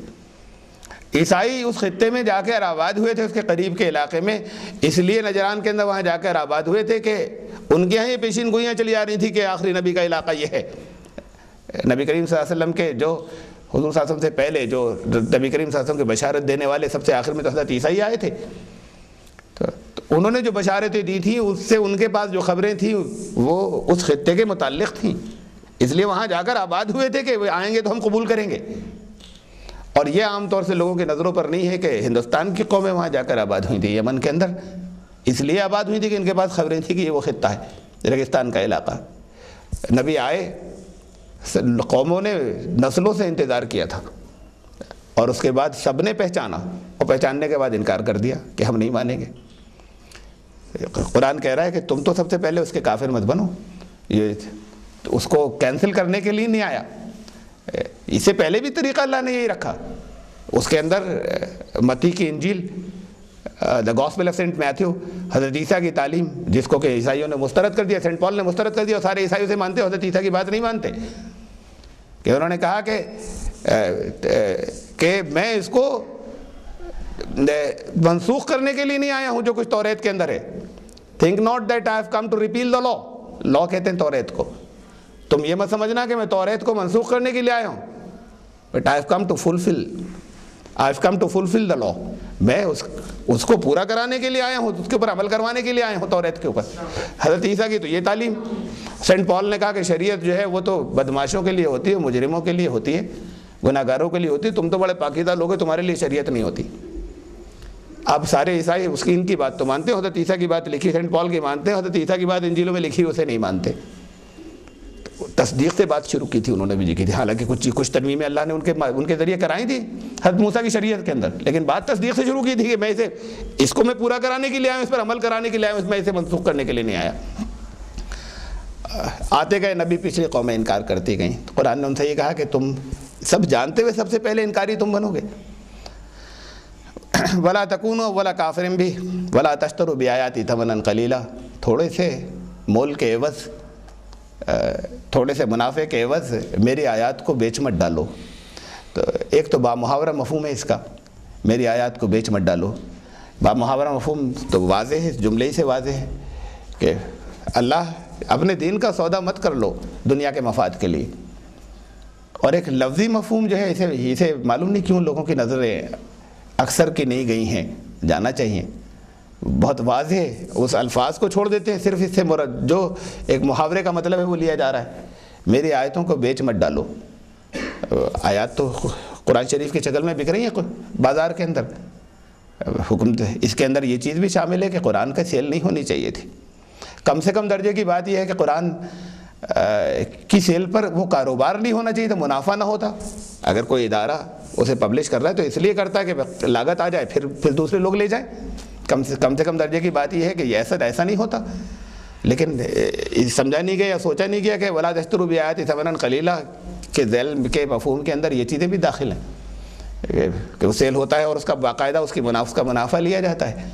عیسائی اس خطے میں جا کر آباد ہوئے تھے, اس کے قریب کے علاقے میں, اس لیے نجران کے اندر وہاں جا کر آباد ہوئے تھے کہ ان کے یہاں یہ پیشین گوئیاں چلی آ رہی تھیں کہ آخری نبی کا علاقہ یہ ہے. نبی کریم صلی اللہ علیہ وسلم کے جو حضور صلی اللہ علیہ وسلم سے پہلے جو نبی کریم صلی اللہ علیہ وسلم کے بشارت دینے والے سب سے آخر میں تو حضرت عیسائی آئے تھے. تو انہوں نے جو بشارتیں دی تھیں اس سے ان کے پاس جو خبریں تھیں وہ اس خطے کے متعلق تھیں, اس لیے وہاں جا کر آباد ہوئے تھے کہ وہ آئیں گے تو ہم قبول کریں گے. اور یہ عام طور سے لوگوں کی نظروں پر نہیں ہے کہ ہندوستان کی قومیں وہاں جا کر آباد ہوئی تھیں یمن کے اندر, اس لیے آباد ہوئی تھی کہ ان کے پاس خبریں تھیں کہ یہ وہ خطہ ہے ریگستان کا علاقہ. نبی آئے, قوموں نے نسلوں سے انتظار کیا تھا اور اس کے بعد سب نے پہچانا اور پہچاننے کے بعد انکار کر دیا کہ ہم نہیں مانیں گے. قرآن کہہ رہا ہے کہ تم تو سب سے پہلے اس کے کافر مت بنو, یہ اس کو کینسل کرنے کے لیے نہیں آیا. اس سے پہلے بھی طریقہ اللہ نے یہی رکھا. اس کے اندر متی کی انجیل, دا گاسپل آف سینٹ میتھیو, حضرت عیسیٰ کی تعلیم جس کو کہ عیسائیوں نے مسترد کر دیا, سینٹ پال نے مسترد کر دیا اور سارے عیسائیوں سے مانتے, حضرت عیسیٰ کی بات نہیں مانتے. کہ انہوں نے کہا کہ میں اس کو منسوخ کرنے کے لیے نہیں آیا ہوں جو کچھ توریت کے اندر ہے. Think not that I have come to repeal the law. Law کہتے ہیں توریت کو. تم یہ مت سمجھنا کہ میں توریت کو منسوخ کرنے کے لیے آیا ہوں, but I have come to fulfil the law. میں اس کو پورا کرانے کے لیے آیا ہوں, اس کے اوپر عمل کروانے کے لیے آیا ہوں توریت کے اوپر. حضرت عیسیٰ کی تو یہ تعلیم. سینٹ پال نے کہا کہ شریعت جو ہے وہ تو بدماشوں کے لیے ہوتی ہے, مجرموں کے لیے ہوتی ہے, گناہ گاروں کے لیے ہوتی ہے. تم تو بڑے پاکیزہ لوگ ہو, تمہارے لیے شریعت نہیں ہوتی. اب سارے عیسائی اس کی ان کی بات تو مانتے ہیں, حضرت عیسیٰ کی بات لکھی سینٹ پال کی مانتے ہیں, حضرت عیسیٰ کی بات انجیلوں میں لکھی اسے نہیں مانتے. تصدیق سے بات شروع کی تھی انہوں نے بھی کی تھی, حالانکہ کچھ ترمیمیں اللہ نے ان کے ذریعے کرائی تھی حضرت موسیٰ کی شریعت کے اندر, لیکن بات تصدیق سے شروع کی تھی کہ میں اس کو میں پورا کرانے کے لیے آیا ہوں, اس پر عمل کرانے کے لیے آیا ہوں, میں اسے منسوخ کرنے کے لیے نہیں آیا. آتے گئے نبی, پچھلی قومیں انکار کرتی گئیں. قرآن نے ان سے یہ کہا کہ تم سب جانتے ہوئے سب سے پہلے انکاری تم بنو گے. ولا تکونوا ولا کافرین بھی ولا تشتروا بآیاتی ثمنا قلیلا. تھوڑے سے مول کے عوض, تھوڑے سے منافع کے عوض میری آیات کو بیچ مت ڈالو. تو ایک تو بامحاورہ مفہوم ہے اس کا, میری آیات کو بیچ مت ڈالو. بامحاورہ مفہوم تو واضح ہے, جملے ہی سے واضح ہے کہ اللہ اپنے دین کا سودا مت کر لو دنیا کے مفاد کے لیے. اور ایک لفظی مفہوم جو ہے اسے معلوم نہیں کیوں لوگوں کی نظریں اکثر کی نہیں گئی ہیں, جانا چاہیے. بہت واضح اس الفاظ کو چھوڑ دیتے ہیں, صرف اس سے جو ایک محاورے کا مطلب ہے وہ لیا جا رہا ہے. میری آیتوں کو بیچ مت ڈالو. آیات تو قرآن شریف کی شکل میں بک رہی ہیں بازار کے اندر. حکم اس کے اندر یہ چیز بھی شامل ہے کہ قرآن کا سیل نہیں ہونی چاہیے تھی. کم سے کم درجے کی بات یہ ہے کہ قرآن کی سیل پر وہ کاروبار نہیں ہونا چاہیے تھا, منافع نہ ہوتا. اگر کوئی ادارہ اسے پبلش کر رہا ہے تو اس لیے کرتا ہے کہ لاگت آ جائے, پھر دوسرے لوگ لے جائیں. کم سے کم درجے کی بات یہ ہے کہ یہ ایسا نہیں ہوتا. لیکن سمجھا نہیں گیا یا سوچا نہیں گیا کہ ولا تشتروا بآیاتی ثمنا قلیلا کے ذیل کے مفہوم کے اندر یہ چیزیں بھی داخل ہیں کہ وہ سیل ہوتا ہے اور اس کا باقاعدہ اس کا منافع لیا جاتا ہے.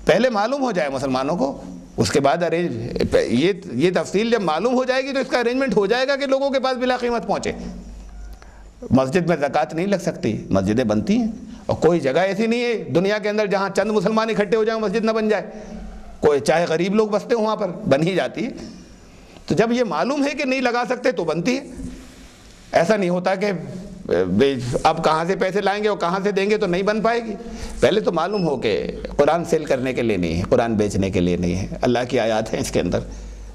پہلے معلوم ہو جائے مسلمانوں کو, اس کے بعد یہ تفصیل جب معلوم ہو جائے گی تو اس کا ارینجمنٹ ہو جائے گا کہ لوگوں کے پاس بلا قیمت پہنچے. مسجد میں زکوٰۃ نہیں لگ سکتی, مسجدیں بنتی ہیں, اور کوئی جگہ ایسی نہیں ہے دنیا کے اندر جہاں چند مسلمان اکٹھے ہو جائیں مسجد نہ بن جائے. کوئی چاہے غریب لوگ بستے ہوں وہاں پر بن ہی جاتی ہے. تو جب یہ معلوم ہے کہ نہیں لگا سکتے تو بنتی ہے. ایسا نہیں ہوتا کہ اب کہاں سے پیسے لائیں گے اور کہاں سے دیں گے تو نہیں بن پائے گی. پہلے تو معلوم ہو کہ قرآن سیل کرنے کے لیے نہیں ہے, قرآن بیچنے کے لیے نہیں ہے, اللہ کی آیات ہیں اس کے اندر.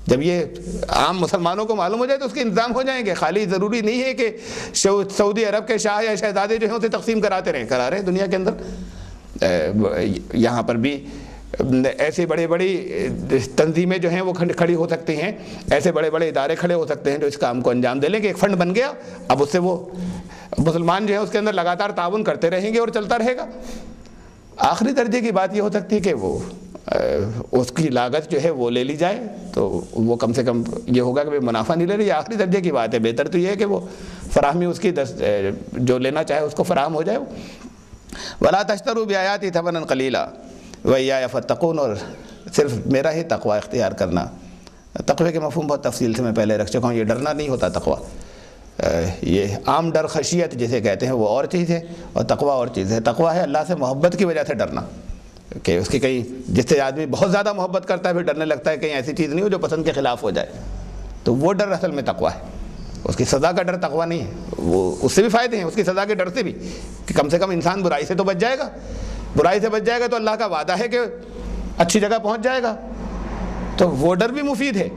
جب یہ عام مسلمانوں کو معلوم ہو جائے تو اس کے انتظام ہو جائیں گے. خالی ضروری نہیں ہے کہ سعودی عرب کے شاہ یا شہزادے جو ہیں اسے تقسیم کرا رہے ہیں دنیا کے اندر. یہاں پر بھی ایسی بڑی بڑی تنظیمیں جو ہیں وہ کھڑی ہو سکتی ہیں، ایسے بڑے بڑے ادارے کھڑے ہو سکتے ہیں جو اس کام کو انجام دے لیں کہ ایک فنڈ بن گیا، اب اس سے وہ مسلمان جو ہیں اس کے اندر لگاتار تعاون کرتے رہیں گے اور چلتا رہے گا۔ آخری درجے کی بات یہ ہو سکتی ہے کہ وہ اس کی لاگت جو ہے وہ لے لی جائے، تو وہ کم سے کم یہ ہوگا کہ منافع نہیں لے رہی۔ آخری درجے کی بات ہے، بہتر تو یہ ہے کہ وہ فراہمی اس کی جو لینا چاہے اس کو فراہم ہو جائے۔ وَلَا تَشْتَرُوا بِآيَاتِي ثَمَنًا قَلِيلًا وَإِيَّايَ فَاتَّقُونَ، اور صرف میرا ہی تقوی اختیار کرنا۔ تقوی کے مفہوم بہت تفصیل سے میں پہلے رکھ چکا ہوں، یہ ڈرنا نہیں ہوتا تقوی، یہ عام ڈر خشیت جسے کہتے ہیں وہ اور چیز ہے، اور تقوی اور چیز ہے۔ تقوی ہے اللہ سے محبت کی وجہ سے ڈرنا، کہ اس کی کہیں جس سے آدمی بہت زیادہ محبت کرتا ہے پھر ڈرنے لگتا ہے کہیں ایسی چیز نہیں ہو جو پسند کے خلاف ہو جائے، تو وہ ڈر اصل میں تقوی ہے۔ اس کی سزا کا ڈر تقوی نہیں ہے، وہ اس سے بھی فائدے ہیں، اس کی سزا کے ڈر سے بھی، کہ کم سے کم انسان برائی سے تو بچ جائے گا، برائی سے بچ جائے گا تو اللہ کا وعدہ ہے کہ اچھی جگہ پہنچ جائے گا، تو وہ ڈر بھی مفید ہے۔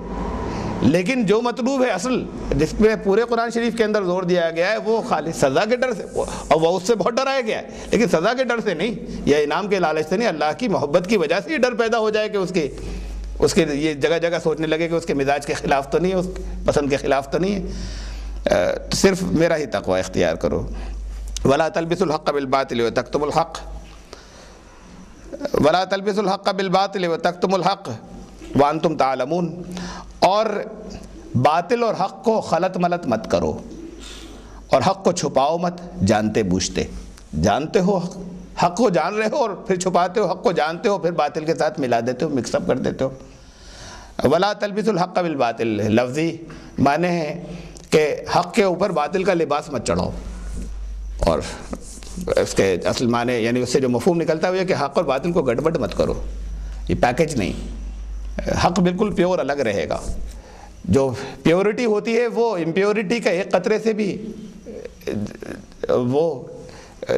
لیکن جو مطلوب ہے اصل، جس پہ پورے قرآن شریف کے اندر زور دیا گیا ہے، وہ خالی سزا کے ڈر سے، اور وہ اس سے بہت ڈرایا گیا ہے، لیکن سزا کے ڈر سے نہیں، یا انعام کے لالچ سے نہیں، اللہ کی محبت کی وجہ سے یہ ڈر پیدا ہو جائے کہ اس کے یہ جگہ جگہ سوچنے لگے کہ اس کے مزاج کے خلاف تو نہیں ہے، اس پسند کے خلاف تو نہیں ہے، صرف میرا ہی تقوی اختیار کرو۔ وَلَا تَلْبِسُوا الْحَقَّ بِالْبَاطِلِ وَتَكْتُمُوا الْحَقَّ وَلَا تَلْبِسُوا الْحَقَّ بِالْبَاطِلِ وَتَكْتُمُوا الْحَقَّ وَأَنْتُمْ تَعْلَمُونَ، اور باطل اور حق کو خلط ملط مت کرو، اور حق کو چھپاؤ مت جانتے بوجھتے۔ جانتے ہو حق کو جان رہے ہو اور پھر چھپاتے ہو، حق کو جانتے ہو پھر باطل کے ساتھ ملا دیتے ہو، مکس اپ کر دیتے ہو۔ وَلَا تَلْبِسُوا الْحَقَّ بِالْبَاطِلِ، لفظی معنی ہے کہ حق کے اوپر باطل کا لباس مت چڑھاؤ، اور اس کے اصل معنی یعنی اس سے جو مفہوم نکلتا ہے وہ یہ کہ حق اور باطل کو گڑبڑ مت کرو، یہ پیکج نہیں، حق بالکل پیور الگ رہے گا۔ جو پیورٹی ہوتی ہے وہ امپیورٹی کا ایک قطرے سے بھی وہ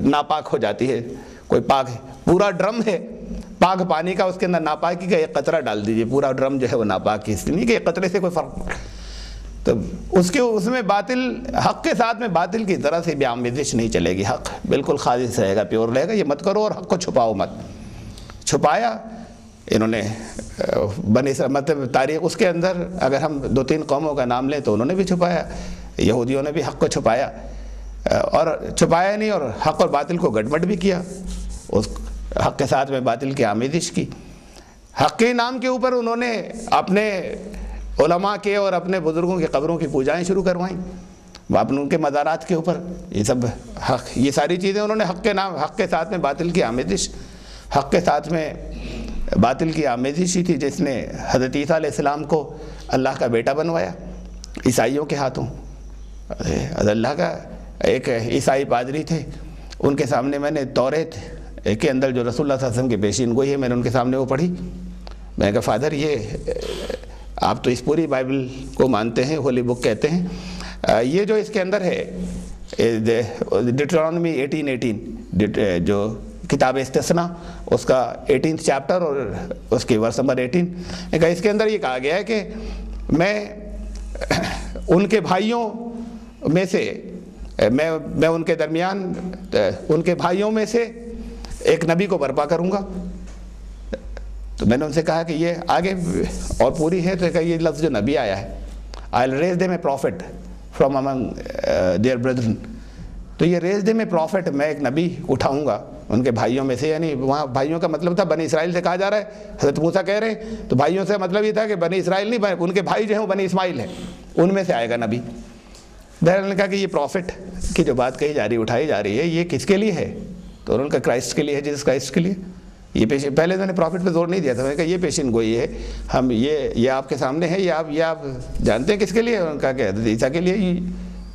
ناپاک ہو جاتی ہے۔ کوئی پاک پورا ڈرم ہے پاک پانی کا، اس کے اندر ناپاکی کا ایک قطرہ ڈال دیجئے، پورا ڈرم جو ہے وہ ناپاک ہے، اس لیے نہیں کہ ایک قطرے سے کوئی فرق، تو اس میں باطل حق کے ساتھ میں باطل کی ذرا سے بھی آمیزش نہیں چلے گی، حق بالکل خالص رہے گا، پیور رہے گا، یہ مت کرو، اور حق کو چھپاؤ مت۔ چھپایا انہوں نے بنی مطلب تاریخ اس کے اندر اگر ہم 2-3 قوموں کا نام لیں تو انہوں نے بھی چھپایا، یہودیوں نے بھی حق کو چھپایا، اور چھپایا نہیں اور حق اور باطل کو گڑبڑ بھی کیا، اس حق کے ساتھ میں باطل کی آمیزش کی۔ حق کے نام کے اوپر انہوں نے اپنے علماء کے اور اپنے بزرگوں کی قبروں کی پوجائیں شروع کروائیں، ان کے مزارات کے اوپر، یہ سب حق، یہ ساری چیزیں انہوں نے حق کے نام، حق کے ساتھ میں باطل کی آمیزش، حق کے ساتھ میں باطل کی آمیزش ہی تھی جس نے حضرت عیسیٰ علیہ السلام کو اللہ کا بیٹا بنوایا عیسائیوں کے ہاتھوں۔ اللہ کا ایک عیسائی پادری تھے، ان کے سامنے میں نے توریت کے اندر جو رسول اللہ صلی اللہ علیہ وسلم کی پیشین گوئی ہے میں نے ان کے سامنے وہ پڑھی، میں نے کہا فادر یہ آپ تو اس پوری بائبل کو مانتے ہیں، ہولی بک کہتے ہیں، یہ جو اس کے اندر ہے ڈیٹرانومی 18:18 جو کتاب استثناء اس کا 18 چیپٹر اور اس کی ورس نمبر 18، اس کے اندر یہ کہا گیا ہے کہ میں ان کے بھائیوں میں سے میں ان کے درمیان ان کے بھائیوں میں سے ایک نبی کو برپا کروں گا۔ تو میں نے ان سے کہا کہ یہ آگے اور پوری ہے، تو کہ یہ لفظ جو نبی آیا ہے I'll raise them a prophet from among their brethren، تو یہ ریز دے میں پروفٹ، میں ایک نبی اٹھاؤں گا ان کے بھائیوں میں سے، یعنی وہاں بھائیوں کا مطلب تھا بنی اسرائیل سے کہا جا رہا ہے، حضرت موسیٰ کہہ رہے ہیں تو بھائیوں سے مطلب یہ تھا کہ بنی اسرائیل نہیں، ان کے بھائی جو ہیں وہ بنی اسماعیل ہیں، ان میں سے آئے گا نبی۔ بہرحال نے کہا کہ یہ پروفٹ کی جو بات کہی جا رہی اٹھائی جا رہی ہے یہ کس کے لیے ہے؟ تو انہوں نے کہا کرائسٹ کے لیے ہے، جیسس کرائسٹ کے لیے۔ یہ پہلے میں نے پروفٹ پہ زور نہیں دیا تھا، میں نے کہا یہ پیشین گوئی ہے، ہم یہ آپ کے سامنے ہے، یہ آپ جانتے ہیں کس کے لیے؟ انہوں نے کہا کہ حضرت عیسیٰ کے لیے،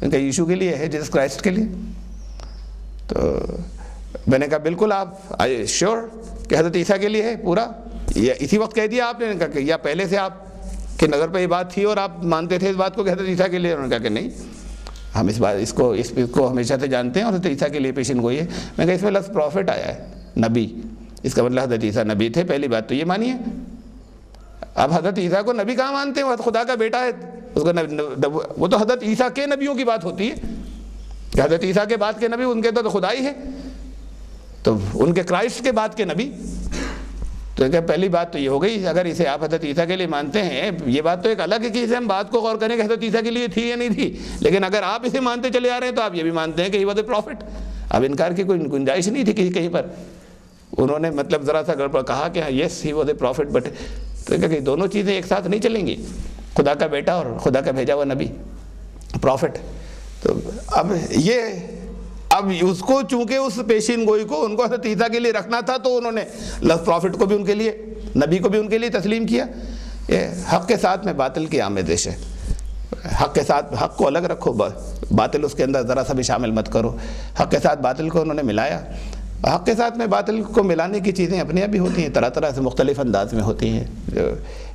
ان کا یشوع کے لیے ہے، جیسس کرائسٹ کے لیے۔ تو میں نے کہا بالکل آپ شیور کہ حضرت عیسیٰ کے لیے ہے پورا؟ یہ اسی وقت کہہ دیا آپ نے؟ کہا کہ یا پہلے سے آپ کی نظر پہ یہ بات تھی اور آپ مانتے تھے اس بات کو کہ حضرت عیسیٰ کے لیے؟ انہوں نے کہا کہ نہیں، ہم اس کو ہمیشہ سے جانتے ہیں اور حضرت عیسیٰ کے لیے پیشین گوئی ہے۔ میں کہا اس میں لفظ پروفٹ آیا ہے، نبی، اس کا مطلب حضرت عیسیٰ نبی تھے، پہلی بات تو یہ مانیے۔ اب حضرت عیسیٰ کو نبی کہاں مانتے ہیں؟ وہ خدا کا بیٹا ہے، اس کو وہ تو حضرت عیسیٰ کے نبیوں کی بات ہوتی ہے کہ حضرت عیسیٰ کے بعد کے نبی ان کے تو خدا ہی ہے، تو ان کے کرائسٹ کے بعد کے نبی تو کہ پہلی بات تو یہ ہو گئی، اگر اسے آپ حضرت عیسیٰ کے لیے مانتے ہیں، یہ بات تو ایک الگ ہے کہ اسے ہم بات کو غور کریں کہ حضرت عیسیٰ کے لیے تھی یا نہیں تھی، لیکن اگر آپ اسے مانتے چلے آ رہے ہیں تو آپ یہ بھی مانتے ہیں کہ ہی واز اے پروفٹ. اب انکار کی کوئی گنجائش نہیں تھی کہیں پر. انہوں نے مطلب ذرا سا گڑبڑ کہا کہ yes he was a prophet, but تو کہ دونوں چیزیں ایک ساتھ نہیں چلیں گی، خدا کا بیٹا اور خدا کا بھیجا ہوا نبی پروفٹ. تو اب اس کو چونکہ اس پیشین گوئی کو ان کو حضرت عیسیٰ کے لیے رکھنا تھا، تو انہوں نے لفظ پروفٹ کو بھی ان کے لیے، نبی کو بھی ان کے لیے تسلیم کیا. یہ حق کے ساتھ میں باطل کی آمیزش ہے. حق کے ساتھ حق کو الگ رکھو، باطل اس کے اندر ذرا سا بھی شامل مت کرو. حق کے ساتھ باطل کو انہوں نے ملایا. حق کے ساتھ میں باطل کو ملانے کی چیزیں اپنے آپ بھی ہوتی ہیں، طرح طرح سے مختلف انداز میں ہوتی ہیں، جو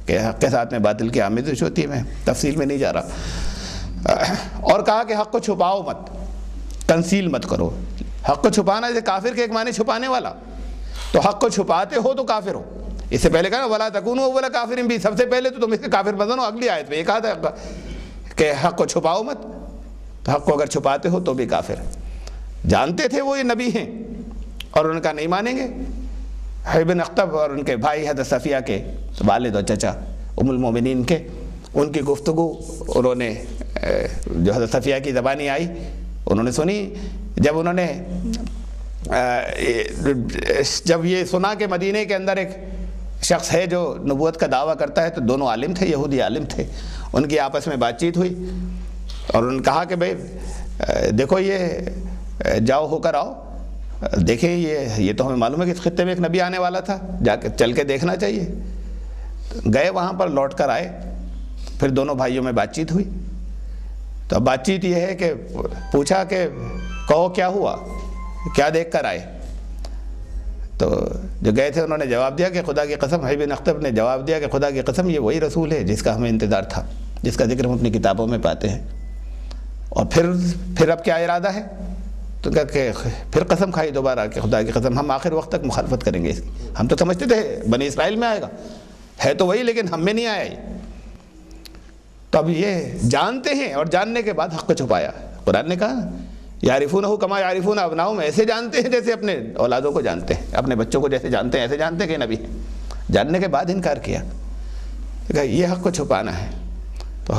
کہ حق کے ساتھ میں باطل کی آمیزش ہوتی ہے. میں تفصیل میں نہیں جا رہا. اور کہا کہ حق کو چھپاؤ مت، کنسیل مت کرو. حق کو چھپانا جیسے کافر کے ایک معنی چھپانے والا، تو حق کو چھپاتے ہو تو کافر ہو. اس سے پہلے کہا وَلَا تَكُونُوا أَوَّلَ كَافِرٍ بِهِ، سب سے پہلے تو تم اس کے کافر بن جاؤ. اگلی آیت میں یہ کہا تھا کہ حق کو چھپاؤ مت. تو حق کو اگر چھپاتے ہو تو بھی کافر. جانتے تھے وہ یہ نبی ہیں اور ان کا نہیں مانیں گے. حبیب بن اخطب اور ان کے بھائی حضرت صفیہ کے والد اور چچا ام المومنین کے، ان کی گفتگو انہوں نے جو حضرت صفیہ کی زبانی آئی انہوں نے سنی. جب انہوں نے جب یہ سنا کہ مدینے کے اندر ایک شخص ہے جو نبوت کا دعویٰ کرتا ہے، تو دونوں عالم تھے، یہودی عالم تھے. ان کی آپس میں بات چیت ہوئی اور انہوں نے کہا کہ بھئی دیکھو یہ جاؤ ہو کر آؤ، دیکھیں یہ تو ہمیں معلوم ہے کہ اس خطے میں ایک نبی آنے والا تھا، جا کے چل کے دیکھنا چاہیے. گئے وہاں پر، لوٹ کر آئے. پھر دونوں بھائیوں میں بات چیت ہوئی. تو اب بات چیت یہ ہے کہ پوچھا کہ کہو کیا ہوا، کیا دیکھ کر آئے. تو جو گئے تھے انہوں نے جواب دیا کہ خدا کی قسم، حبیب بن اخطب نے جواب دیا کہ خدا کی قسم یہ وہی رسول ہے جس کا ہمیں انتظار تھا، جس کا ذکر ہم اپنی کتابوں میں پاتے ہیں. اور پھر اب کیا ارادہ ہے؟ تو کہا کہ پھر قسم کھائی دوبارہ کہ خدا کی قسم ہم آخر وقت تک مخالفت کریں گے اس کی. ہم تو سمجھتے تھے بنی اسرائیل میں آئے گا، ہے تو وہی لیکن ہم میں نہیں آیا. تو اب یہ جانتے ہیں اور جاننے کے بعد حق کو چھپایا. قرآن نے کہا یعرفونہ کما یعرفون ابناؤہم، ایسے جانتے ہیں جیسے اپنے اولادوں کو جانتے ہیں، اپنے بچوں کو جیسے جانتے ہیں ایسے جانتے ہیں کہ نبی ہیں. جاننے کے بعد انکار کیا. کہ یہ حق کو چھپانا ہے. تو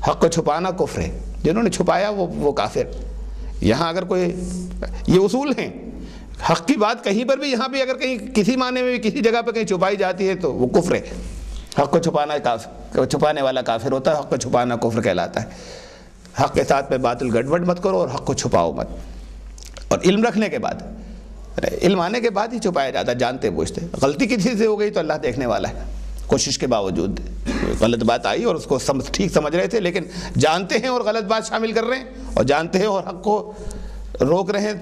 حق کو چھپانا کفر ہے. جنہوں نے چھپایا وہ کافر. یہاں اگر کوئی یہ اصول ہیں، حق کی بات کہیں پر بھی، یہاں بھی اگر کہیں کسی معنی میں کسی جگہ پہ کہیں چھپائی جاتی ہے تو وہ کفر ہے. حق کو چھپانے والا کافر ہوتا ہے. حق کو چھپانا کفر کہلاتا ہے. حق کے ساتھ میں باطل گڑبڑ مت کرو اور حق کو چھپاؤ مت. اور علم رکھنے کے بعد، علم آنے کے بعد ہی چھپایا جاتا ہے، جانتے بوجھتے. غلطی کسی سے ہو گئی تو اللہ دیکھنے والا ہے. کوشش کے باوجود غلط بات آئی اور اس کو ٹھیک سمجھ رہے تھے، لیکن جانتے ہیں اور غلط بات شامل کر رہے ہیں، اور جانتے ہیں اور حق کو روک رہے ہیں،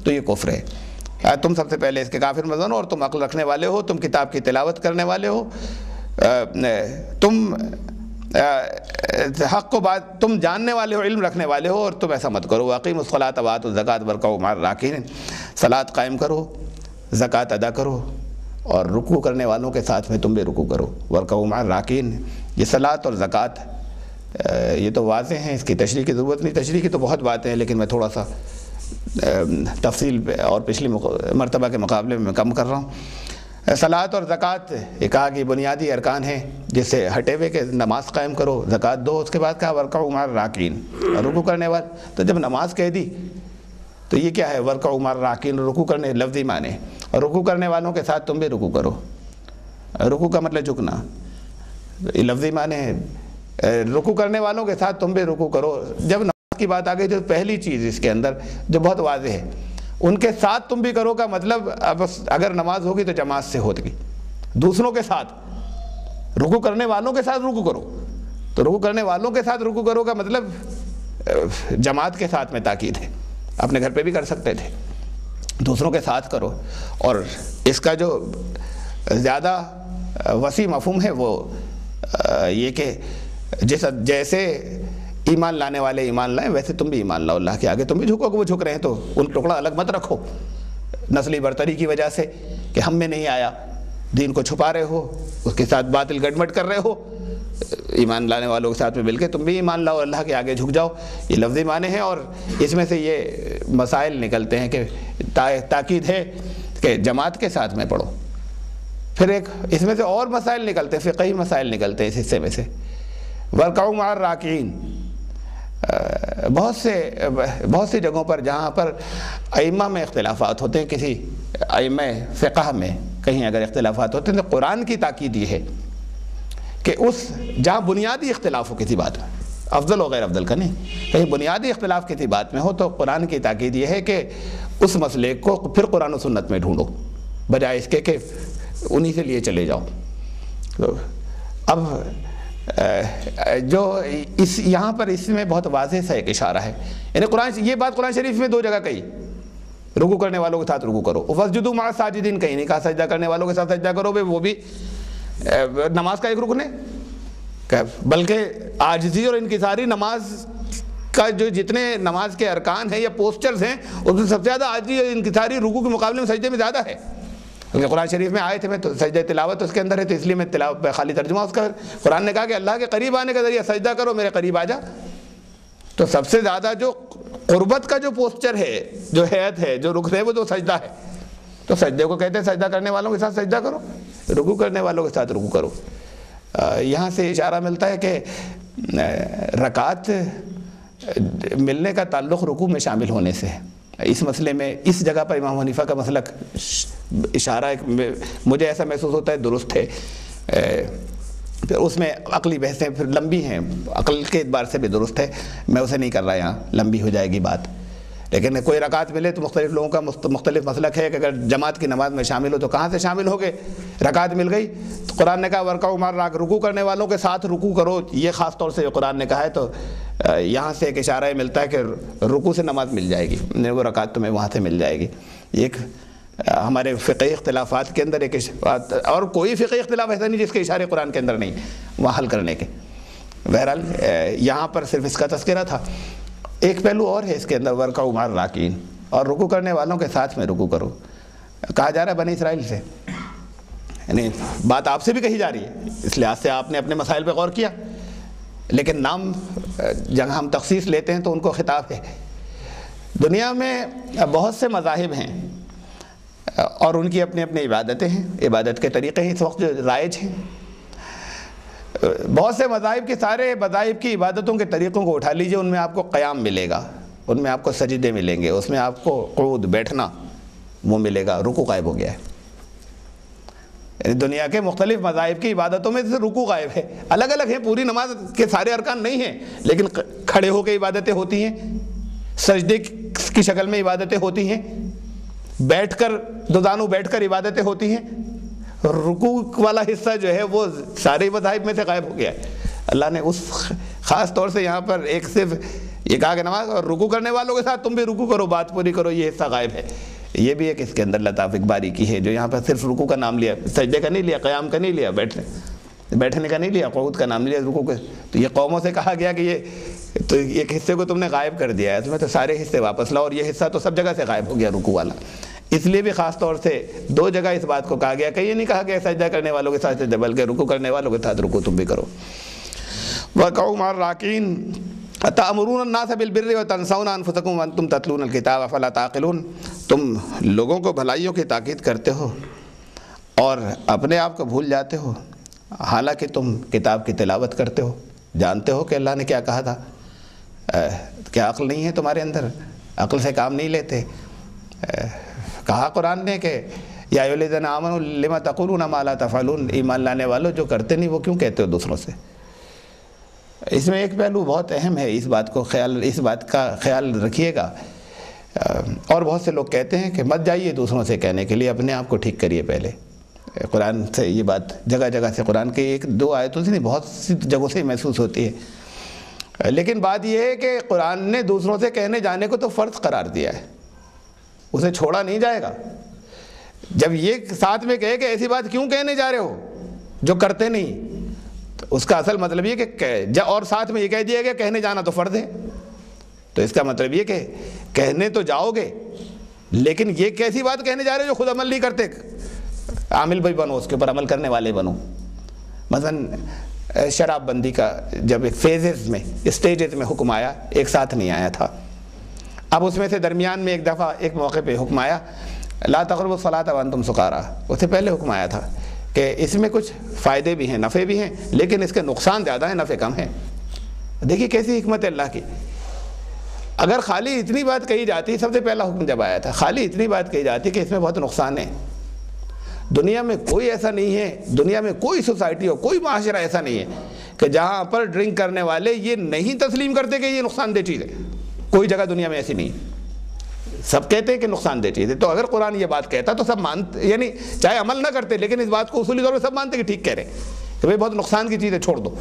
تو یہ کفر ہے. تم سب سے پہلے اس کے کافر مت بنو، اور تم عقل رکھنے والے ہو، تم کتاب کی تلاوت کرنے والے ہو، تم حق کو بات تم جاننے والے ہو، علم رکھنے والے ہو، اور تم ایسا مت کرو. واقیموا الصلاۃ وآتوا الزکاۃ وارکعوا مع الراکعین، صلاۃ قائم کرو، زکوٰۃ ادا کرو، اور رکوع کرنے والوں کے ساتھ میں تم بھی رکوع کرو. وارکعوا مع الراکعین، یہ صلاۃ اور زکوٰۃ یہ تو واضح ہیں، اس کی تشریح کی ضرورت نہیں. تشریح کی تو بہت باتیں ہیں، لیکن میں تھوڑا سا تفصیل اور پچھلی مرتبہ کے مقابلے میں کم کر رہا ہوں. صلاۃ اور زکوٰۃ یہ کہا کہ بنیادی ارکان ہیں جس سے ہٹے ہوئے کہ نماز قائم کرو، زکوٰۃ دو. اس کے بعد کہا وارکعوا مع الراکعین، رکوع کرنے والے. تو جب نماز کہہ دی تو یہ کیا ہے؟ وارکعوا مع الراکعین، رکوع کرنے لفظی معنی. اور رکوع کرنے والوں کے ساتھ تم بھی رکوع کرو. رکوع کا مطلب جھکنا، یہ لفظی معنی ہے. رکوع کرنے والوں کے ساتھ تم بھی رکوع کرو. جب نماز کی بات آ گئی تو پہلی چیز اس کے اندر جو بہت واضح ہے، ان کے ساتھ تم بھی کرو کا مطلب اب اگر نماز ہوگی تو جماعت سے ہوگی، دوسروں کے ساتھ. رکوع کرنے والوں کے ساتھ رکوع کرو، تو رکوع کرنے والوں کے ساتھ رکوع کرو کا مطلب جماعت کے ساتھ میں تاکید ہے. اپنے گھر پہ بھی کر سکتے تھے، دوسروں کے ساتھ کرو. اور اس کا جو زیادہ وسیع مفہوم ہے وہ یہ کہ جیسے ایمان لانے والے ایمان لائیں ویسے تم بھی ایمان لاؤ. اللہ کے آگے تم بھی جھکو. کہ وہ جھک رہے ہیں تو ان ٹکڑا الگ مت رکھو نسلی برتری کی وجہ سے کہ ہم میں نہیں آیا. دین کو چھپا رہے ہو، اس کے ساتھ باطل گڑمٹ کر رہے ہو. ایمان لانے والوں کے ساتھ میں مل کے تم بھی ایمان لاؤ، اللہ کے آگے جھک جاؤ. یہ لفظی معنی ہیں، اور اس میں سے یہ مسائل نکلتے ہیں کہ تاکید ہے کہ جماعت کے ساتھ میں پڑھو. پھر ایک اس میں سے اور مسائل نکلتے ہیں، فقہی مسائل نکلتے ہیں اس حصے میں سے. وَارْكَعُوا مَعَ الرَّاكِعِينَ، بہت سی جگہوں پر جہاں پر ائمہ میں اختلافات ہوتے ہیں، کسی ائمہ فقہ میں کہیں اگر اختلافات ہوتے ہیں تو قرآن کی تاکید یہ ہے کہ اس جہاں بنیادی اختلاف ہو کسی بات میں، افضل و غیر افضل کا نہیں، کہیں بنیادی اختلاف کسی بات میں ہو تو قرآن کی تاکید یہ ہے کہ اس مسئلے کو پھر قرآن و سنت میں ڈھونڈو بجائے اس کے کہ انہی سے لیے چلے جاؤ. تو اب جو یہاں پر اس میں بہت واضح سا ایک اشارہ ہے، یعنی یہ بات قرآن شریف میں 2 جگہ کہی، رکوع کرنے والوں کے ساتھ رکوع کرو. وَاسْجُدُوا مَعَ السَّاجِدِينَ کہیں نہیں کہا سجدہ کرنے والوں کے ساتھ سجدہ کرو، وہ بھی نماز کا ایک رکن ہے، بلکہ عاجزی اور انکساری نماز کا جو جتنے نماز کے ارکان ہیں یا پوسچرز ہیں اس میں سب سے زیادہ عاجزی اور انکساری رکوع کے مقابلے میں سجدے میں زیادہ ہے. کیونکہ قرآن شریف میں آئے تھے میں تو سجدہ تلاوت اس کے اندر ہے، تو اس لیے میں خالی ترجمہ اس کا، قرآن نے کہا کہ اللہ کے قریب آنے کا ذریعہ سجدہ کرو، میرے قریب آ جا. تو سب سے زیادہ جو قربت کا جو پوسچر ہے، جو ہیئت ہے، جو رکن ہے، وہ تو سجدہ ہے. تو سجدے کو کہتے ہیں سجدہ کرنے والوں کے ساتھ سجدہ کرو، رکوع کرنے والوں کے ساتھ رکوع کرو. یہاں سے اشارہ ملتا ہے کہ رکعت ملنے کا تعلق رکوع میں شامل ہونے سے ہے. اس مسئلے میں اس جگہ پر امام حنیفہ کا مسلک اشارہ مجھے ایسا محسوس ہوتا ہے درست ہے. پھر اس میں عقلی بحثیں پھر لمبی ہیں، عقل کے اعتبار سے بھی درست ہے، میں اسے نہیں کر رہا یہاں، لمبی ہو جائے گی بات. لیکن کوئی رکعت ملے تو مختلف لوگوں کا مختلف مسلک ہے کہ اگر جماعت کی نماز میں شامل ہو تو کہاں سے شامل ہو گئے. رکعت مل گئی تو قرآن نے کہا وَارْكَعُوا مَعَ الرَّاكِعِينَ، رکوع کرنے والوں کے ساتھ رکوع کرو، یہ خاص طور سے قرآن نے کہا ہے. تو یہاں سے ایک اشارہ ملتا ہے کہ رکوع سے نماز مل جائے گی، وہ رکعت تمہیں وہاں سے مل جائے گی. ایک ہمارے فقہی اختلافات کے اندر ایک اور کوئی فقہی اختلاف ایسا نہیں جس کے اشارے قرآن کے اندر نہیں وہاں حل کرنے کے. بہرحال یہاں پر صرف اس کا تذکرہ تھا. ایک پہلو اور ہے اس کے اندر، وَارْكَعُوا مَعَ الرَّاكِعِينَ، اور رکوع کرنے والوں کے ساتھ میں رکوع کرو. کہا جا رہا ہے بنی اسرائیل سے، یعنی بات آپ سے بھی کہی جا رہی ہے، اس لحاظ سے آپ نے اپنے مسائل پہ غور کیا. لیکن نام جہاں ہم تخصیص لیتے ہیں تو ان کو خطاب ہے. دنیا میں بہت سے مذاہب ہیں اور ان کی اپنی اپنی عبادتیں ہیں، عبادت کے طریقے ہیں اس وقت جو رائج ہیں. بہت سے مذاہب کے سارے مذاہب کی عبادتوں کے طریقوں کو اٹھا لیجئے، ان میں آپ کو قیام ملے گا، ان میں آپ کو سجدے ملیں گے، اس میں آپ کو قعود بیٹھنا وہ ملے گا. رکوع غائب ہو گیا ہے. یعنی دنیا کے مختلف مذاہب کی عبادتوں میں سے رکوع غائب ہے. الگ الگ ہیں، پوری نماز کے سارے ارکان نہیں ہیں، لیکن کھڑے ہو کے عبادتیں ہوتی ہیں، سجدے کی شکل میں عبادتیں ہوتی ہیں، بیٹھ کر دوزانو بیٹھ کر عبادتیں ہوتی ہیں. رکوع والا حصہ جو ہے وہ سارے مذاہب میں سے غائب ہو گیا ہے. اللہ نے اس خاص طور سے یہاں پر ایک صرف یہ کہا کہ نماز اور رکوع کرنے والوں کے ساتھ تم بھی رکوع کرو، بات پوری کرو، یہ حصہ غائب ہے. یہ بھی ایک اس کے اندر لطافت باریکی ہے جو یہاں پر صرف رکوع کا نام لیا، سجدے کا نہیں لیا، قیام کا نہیں لیا، بیٹھنے کا نہیں لیا، قعود کا نام لیا، رکوع کا. تو یہ قوموں سے کہا گیا کہ یہ تو ایک حصے کو تم نے غائب کر دیا ہے، تمہیں تو سارے حصے واپس لاؤ، اور یہ حصہ تو سب جگہ سے غائب ہو گیا رکوع والا. اس لیے بھی خاص طور سے 2 جگہ اس بات کو کہا گیا کہ یہ نہیں کہا گیا سجدہ کرنے والوں کے ساتھ سجدہ، بلکہ رکوع کرنے والوں کے ساتھ رکوع تم بھی کرو. وَارْكَعُوا مَعَ الرَّاكِعِينَ أَتَأْمُرُونَ النَّاسَ بِالْبِرِّ وَتَنْسَوْنَ أَنفُسَكُمْ وَأَنْتُمْ تَتْلُونَ الْكِتَابَ أَفَلَا تَعْقِلُونَ، تم لوگوں کو بھلائیوں کی تاکید کرتے ہو اور اپنے آپ کو بھول جاتے ہو، حالانکہ تم کتاب کی تلاوت کرتے ہو، جانتے ہو کہ اللہ نے کیا کہا تھا. کیا عقل نہیں ہے تمہارے اندر؟ عقل سے کام نہیں لیتے؟ کہا قرآن نے کہ یا ایھا الذین آمنوا لم تقولون ما لا تفعلون، ایمان لانے والوں جو کرتے نہیں وہ کیوں کہتے ہو دوسروں سے. اس میں ایک پہلو بہت اہم ہے، اس بات کا خیال رکھیے گا. اور بہت سے لوگ کہتے ہیں کہ مت جائیے دوسروں سے کہنے کے لیے، اپنے آپ کو ٹھیک کریے پہلے. قرآن سے یہ بات جگہ جگہ سے، قرآن کے 1-2 آیتوں سے نہیں، بہت سی جگہوں سے محسوس ہوتی ہے. لیکن بات یہ ہے کہ قرآن نے دوسروں سے کہنے جانے کو تو فرض قرار دیا ہے، اسے چھوڑا نہیں جائے گا. جب یہ ساتھ میں کہے کہ ایسی بات کیوں کہنے جا رہے ہو جو کرتے نہیں، تو اس کا اصل مطلب یہ کہ اور ساتھ میں یہ کہہ دیا کہ کہنے جانا تو فرض ہے. تو اس کا مطلب یہ کہ کہنے تو جاؤ گے، لیکن یہ کیسی بات کہنے جا رہے ہو جو خود عمل نہیں کرتے. عامل بھی بنو، اس کے اوپر عمل کرنے والے بنو. مثلا شراب بندی کا جب ایک فیزز میں، اسٹیجز میں حکم آیا، ایک ساتھ نہیں آیا تھا. اب اس میں سے درمیان میں ایک دفعہ ایک موقع پہ حکم آیا لا تقربوا الصلاۃ وانتم سکارا، اس سے پہلے حکم آیا تھا کہ اس میں کچھ فائدے بھی ہیں، نفع بھی ہیں، لیکن اس کے نقصان زیادہ ہیں، نفع کم ہیں۔ دیکھیے کیسی حکمت ہے اللہ کی۔ اگر خالی اتنی بات کہی جاتی، سب سے پہلا حکم جب آیا تھا، خالی اتنی بات کہی جاتی کہ اس میں بہت نقصان ہے۔ دنیا میں کوئی ایسا نہیں ہے، دنیا میں کوئی سوسائٹی ہو، کوئی معاشرہ ایسا نہیں ہے کہ جہاں پر ڈرنک کرنے والے یہ نہیں تسلیم کرتے کہ یہ نقصان دہ چیز ہے۔ کوئی جگہ دنیا میں ایسی نہیں ہے، سب کہتے ہیں کہ نقصان دہ چیز ہے۔ تو اگر قرآن یہ بات کہتا تو سب مانتے، یعنی چاہے عمل نہ کرتے لیکن اس بات کو اصولی طور پہ سب مانتے کہ ٹھیک کہہ رہے ہیں کہ بھئی بہت نقصان کی چیز ہے، چھوڑ دو۔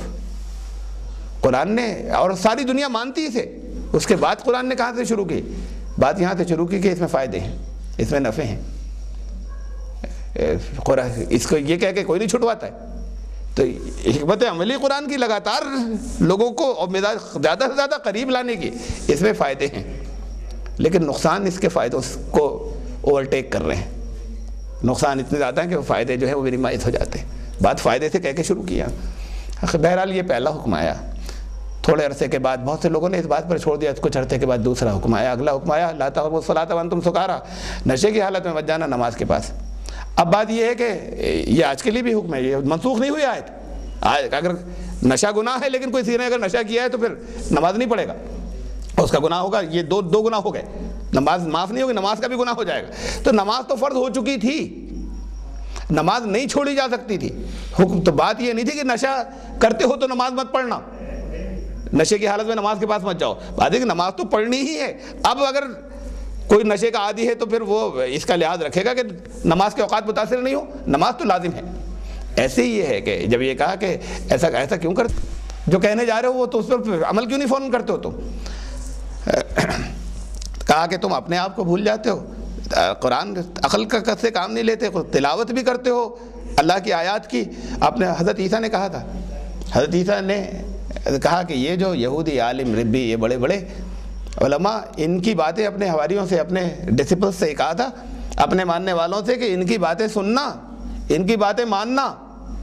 قرآن نے، اور ساری دنیا مانتی اسے، اس کے بعد قرآن نے کہاں سے شروع کی؟ بات یہاں سے شروع کی کہ اس میں فائدے ہیں، اس میں نفع ہیں۔ قرآن اس کو یہ کہہ کے کوئی نہیں چھٹواتا ہے۔ تو حکمت عملی قرآن کی لگاتار لوگوں کو اور مزاج زیادہ سے زیادہ قریب لانے کی، اس میں فائدے ہیں، لیکن نقصان اس کے فائدوں کو اوورٹیک کر رہے ہیں۔ نقصان اتنے زیادہ ہیں کہ وہ فائدے جو ہیں وہ منیمائز ہو جاتے ہیں۔ بات فائدے سے کہہ کے شروع کیا۔ بہرحال یہ پہلا حکم آیا، تھوڑے عرصے کے بعد بہت سے لوگوں نے اس بات پر چھوڑ دیا، کچھ عرصے کے بعد دوسرا حکم آیا، اگلا حکم آیا لا تقربوا الصلاۃ وانتم سکارا، نشے کی حالت میں مت جانا نماز کے پاس۔ اب بات یہ ہے کہ یہ آج کے لیے بھی حکم ہے، یہ منسوخ نہیں ہوئی آیت۔ اگر نشہ گناہ ہے لیکن کوئی کسی نے اگر نشہ کیا ہے تو پھر نماز نہیں پڑھے گا، اس کا گناہ ہوگا، یہ دو گناہ ہو گئے، نماز معاف نہیں ہوگی، نماز کا بھی گناہ ہو جائے گا۔ تو نماز تو فرض ہو چکی تھی، نماز نہیں چھوڑی جا سکتی تھی۔ حکم تو بات یہ نہیں تھی کہ نشہ کرتے ہو تو نماز مت پڑھنا، نشے کی حالت میں نماز کے پاس مت جاؤ۔ بات ہے کہ نماز تو پڑھنی ہی ہے۔ اب اگر کوئی نشے کا عادی ہے تو پھر وہ اس کا لحاظ رکھے گا کہ نماز کے اوقات متاثر نہیں ہو، نماز تو لازم ہے۔ ایسے ہی یہ ہے کہ جب یہ کہا کہ ایسا کیوں کرتے، جو کہنے جا رہے ہو وہ تو اس پر عمل کیوں نہیں فوراً کرتے ہو تم؟ کہا کہ تم اپنے آپ کو بھول جاتے ہو، قرآن عقل کا سے کام نہیں لیتے، تلاوت بھی کرتے ہو اللہ کی آیات کی۔ آپ نے حضرت عیسیٰ نے کہا تھا، حضرت عیسیٰ نے کہا کہ یہ جو یہودی عالم ربی، یہ بڑے بڑے علماء، ان کی باتیں اپنے حواریوں سے، اپنے ڈسپلس سے کہا تھا، اپنے ماننے والوں سے، کہ ان کی باتیں سننا، ان کی باتیں ماننا،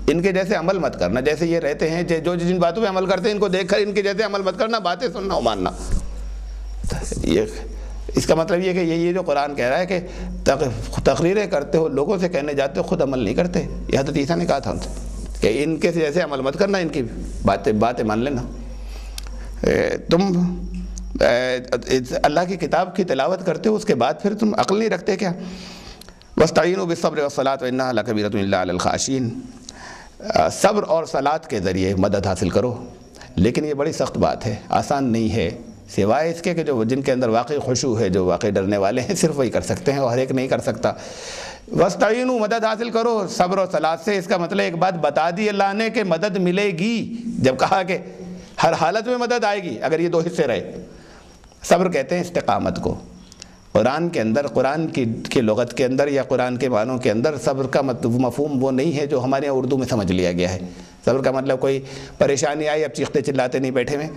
ان کے جیسے عمل مت کرنا، جیسے یہ رہتے ہیں، جو جن باتوں پہ عمل کرتے ہیں ان کو دیکھ کر ان کے جیسے عمل مت کرنا، باتیں سننا اور ماننا۔ یہ اس کا مطلب یہ کہ یہ جو قرآن کہہ رہا ہے کہ تقریریں کرتے ہو، لوگوں سے کہنے جاتے ہو، خود عمل نہیں کرتے۔ یہ حضرت عیسیٰ نے کہا تھا ان سے کہ ان کے جیسے عمل مت کرنا، ان کی باتیں مان لینا۔ تم اللہ کی کتاب کی تلاوت کرتے ہو، اس کے بعد پھر تم عقل نہیں رکھتے کیا؟ وَاسْتَعِينُوا بِالصَّبْرِ وَالصَّلَاةِ وَإِنَّهَا لَكَبِيرَةٌ إِلَّا عَلَى الْخَاشِعِينَ۔ صبر اور صلاۃ کے ذریعے مدد حاصل کرو، لیکن یہ بڑی سخت بات ہے، آسان نہیں ہے، سوائے اس کے کہ جو جن کے اندر واقعی خشوع ہے، جو واقعی ڈرنے والے ہیں، صرف وہی کر سکتے ہیں، اور ہر ایک نہیں کر سکتا۔ وَاسْتَعِينُوا، مدد حاصل کرو صبر اور صلاۃ سے۔ اس کا مطلب ایک بات بتا دی اللہ نے کہ مدد ملے گی، جب کہا کہ ہر حالت میں مدد آئے گی اگر یہ دو حصے رہے۔ صبر کہتے ہیں استقامت کو۔ قرآن کے اندر، قرآن کی لغت کے اندر یا قرآن کے معنوں کے اندر صبر کا مفہوم وہ نہیں ہے جو ہمارے یہاں اردو میں سمجھ لیا گیا ہے۔ صبر کا مطلب کوئی پریشانی آئی اب چیختے چلاتے نہیں بیٹھے ہوئے،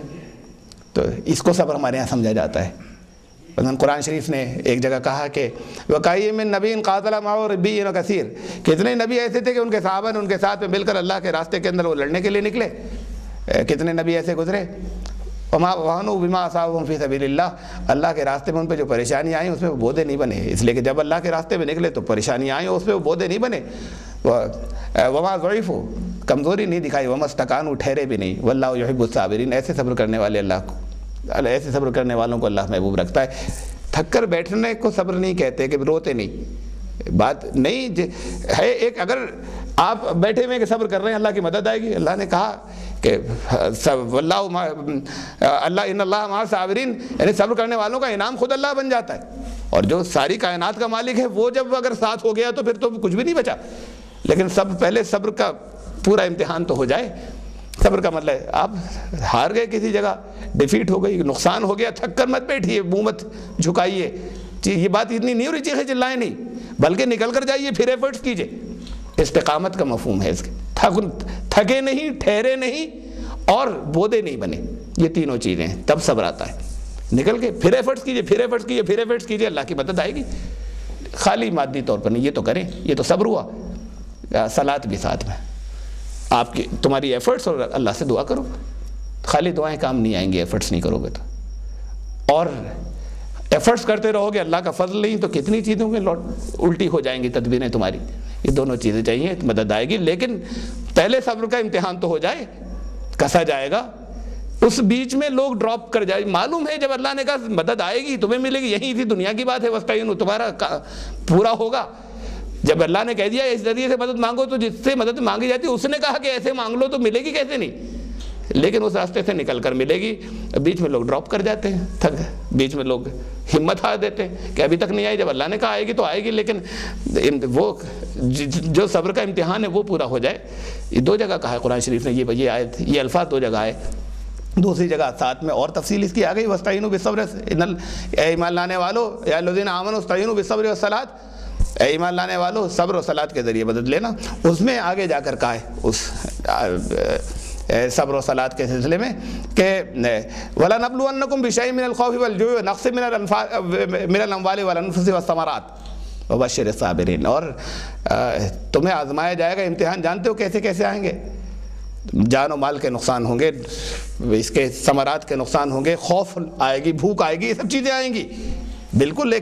تو اس کو صبر ہمارے یہاں سمجھا جاتا ہے۔ مثلا قرآن شریف نے ایک جگہ کہا کہ وَكَأَيٍّ مِّن نَبِيٍّ قَاتَلَ مَعَهُ رِبِّيُّونَ كَثِيرٌ، کتنے نبی ایسے تھے کہ ان کے صحابہ نے ان کے ساتھ میں مل کر اللہ کے راستے کے اندر وہ لڑنے کے لیے نکلے۔ کتنے نبی ایسے گزرے۔ وَمَا وَهَنُوا بِمَا أَصَابَهُمْ فِي سَبِيلِ اللَّهِ، اللہ کے راستے میں ان پہ جو پریشانی آئیں اس میں وہ بودے نہیں بنے، اس لیے کہ جب اللہ کے راستے میں نکلے تو پریشانی آئیں اس پہ وہ بودے نہیں بنے۔ وَمَا ضُعِفُوا، کمزوری نہیں دکھائی، وَمَا اسْتَكَانُوا، ٹھہرے بھی نہیں۔ وَاللَّهُ يُحِبُّ الصَّابِرِينَ، ایسے صبر کرنے والے ایسے صبر کرنے والوں کو اللہ محبوب رکھتا ہے۔ تھک کر بیٹھنے کو صبر نہیں کہتے کہ روتے نہیں، بات نہیں ہے ایک، اگر آپ بیٹھے ہوئے کہ صبر کر رہے ہیں اللہ کی مدد آئے گی۔ اللہ نے کہا کہ اللہ ان اللہ مع الصابرین، یعنی صبر کرنے والوں کا انعام خود اللہ بن جاتا ہے، اور جو ساری کائنات کا مالک ہے وہ جب اگر ساتھ ہو گیا تو پھر تو کچھ بھی نہیں بچا۔ لیکن پہلے صبر کا پورا امتحان تو ہو جائے۔ صبر کا مطلب ہے آپ ہار گئے کسی جگہ، ڈیفیٹ ہو گئی، نقصان ہو گیا، تھک کر مت بیٹھیے، منہ مت جھکائیے۔ یہ بات اتنی نہیں ہو رہی چیخیں چلائیں نہیں، بلکہ نکل کر جائیے، پھر ایفرٹس کیجئے۔ استقامت کا مفہوم ہے اس کے، تھکے نہیں، ٹھہرے نہیں، اور بودے نہیں بنے، یہ تینوں چیزیں ہیں، تب صبر آتا ہے۔ نکل کے پھر ایفرٹس کیجئے، پھر ایفرٹس کیجئے، پھر ایفرٹس کیجئے، اللہ کی مدد آئے گی۔ خالی مادی طور پر نہیں، یہ تو کریں، یہ تو صبر ہوا۔ صلاۃ بھی ساتھ میں، آپ کی تمہاری ایفرٹس اور اللہ سے دعا کرو۔ خالی دعائیں کام نہیں آئیں گی ایفرٹس نہیں کرو گے تو، اور ایفرٹس کرتے رہو گے، اللہ کا فضل نہیں تو کتنی چیزوں کے الٹی ہو جائیں گی تدبیریں تمہاری۔ یہ دونوں چیزیں چاہیے، مدد آئے گی، لیکن پہلے صبر کا امتحان تو ہو جائے، کسا جائے گا، اس بیچ میں لوگ ڈراپ کر جائے۔ معلوم ہے جب اللہ نے کہا مدد آئے گی تمہیں ملے گی، یہی تھی دنیا کی بات ہے، وَاسْتَعِینُوا تمہارا پورا ہوگا۔ جب اللہ نے کہہ دیا اس ذریعے سے مدد مانگو، تو جس سے مدد مانگی جاتی ہے اس نے کہا کہ ایسے مانگ لو، تو ملے گی کیسے نہیں، لیکن اس راستے سے نکل کر ملے گی۔ بیچ میں لوگ ڈراپ کر جاتے ہیں، تھک، بیچ میں لوگ ہمت ہار دیتے ہیں کہ ابھی تک نہیں آئی، جب اللہ نے کہا آئے گی تو آئے گی، لیکن وہ جو صبر کا امتحان ہے وہ پورا ہو جائے۔ یہ دو جگہ کہا ہے قرآن شریف نے، یہ آیت، یہ الفاظ دو جگہ آئے، دوسری جگہ ساتھ میں اور تفصیل اس کی آ گئی، وَاسْتَعِینُوا بِالصَّبْرِ، اے ایمان لانے والو، یا الذین آمنوا اسْتَعِینُوا بِالصَّبْرِ وَالصَّلَاۃِ، اے ایمان لانے والو صبر و صلاۃ کے ذریعے مدد لینا۔ اس میں آگے جا کر کہا ہے اس صبر و صلاۃ کے سلسلے میں کہ وَلَنَبْلُوَنَّكُمْ بِشَيْءٍ مِّنَ الْخَوْفِ وَالْجُوعِ وَنَقْصٍ مِّنَ الْأَمْوَالِ وَالْأَنفُسِ وَالثَّمَرَاتِ وَبَشِّرِ الصَّابِرِينَ، اور تمہیں آزمایا جائے گا، امتحان جانتے ہو کیسے کیسے آئیں گے، جان و مال کے نقصان ہوں گے، اس کے ثمرات کے نقصان ہوں گے، خوف آئے گی، بھوک آئے گی، یہ سب چیزیں آئیں گی۔ بالکل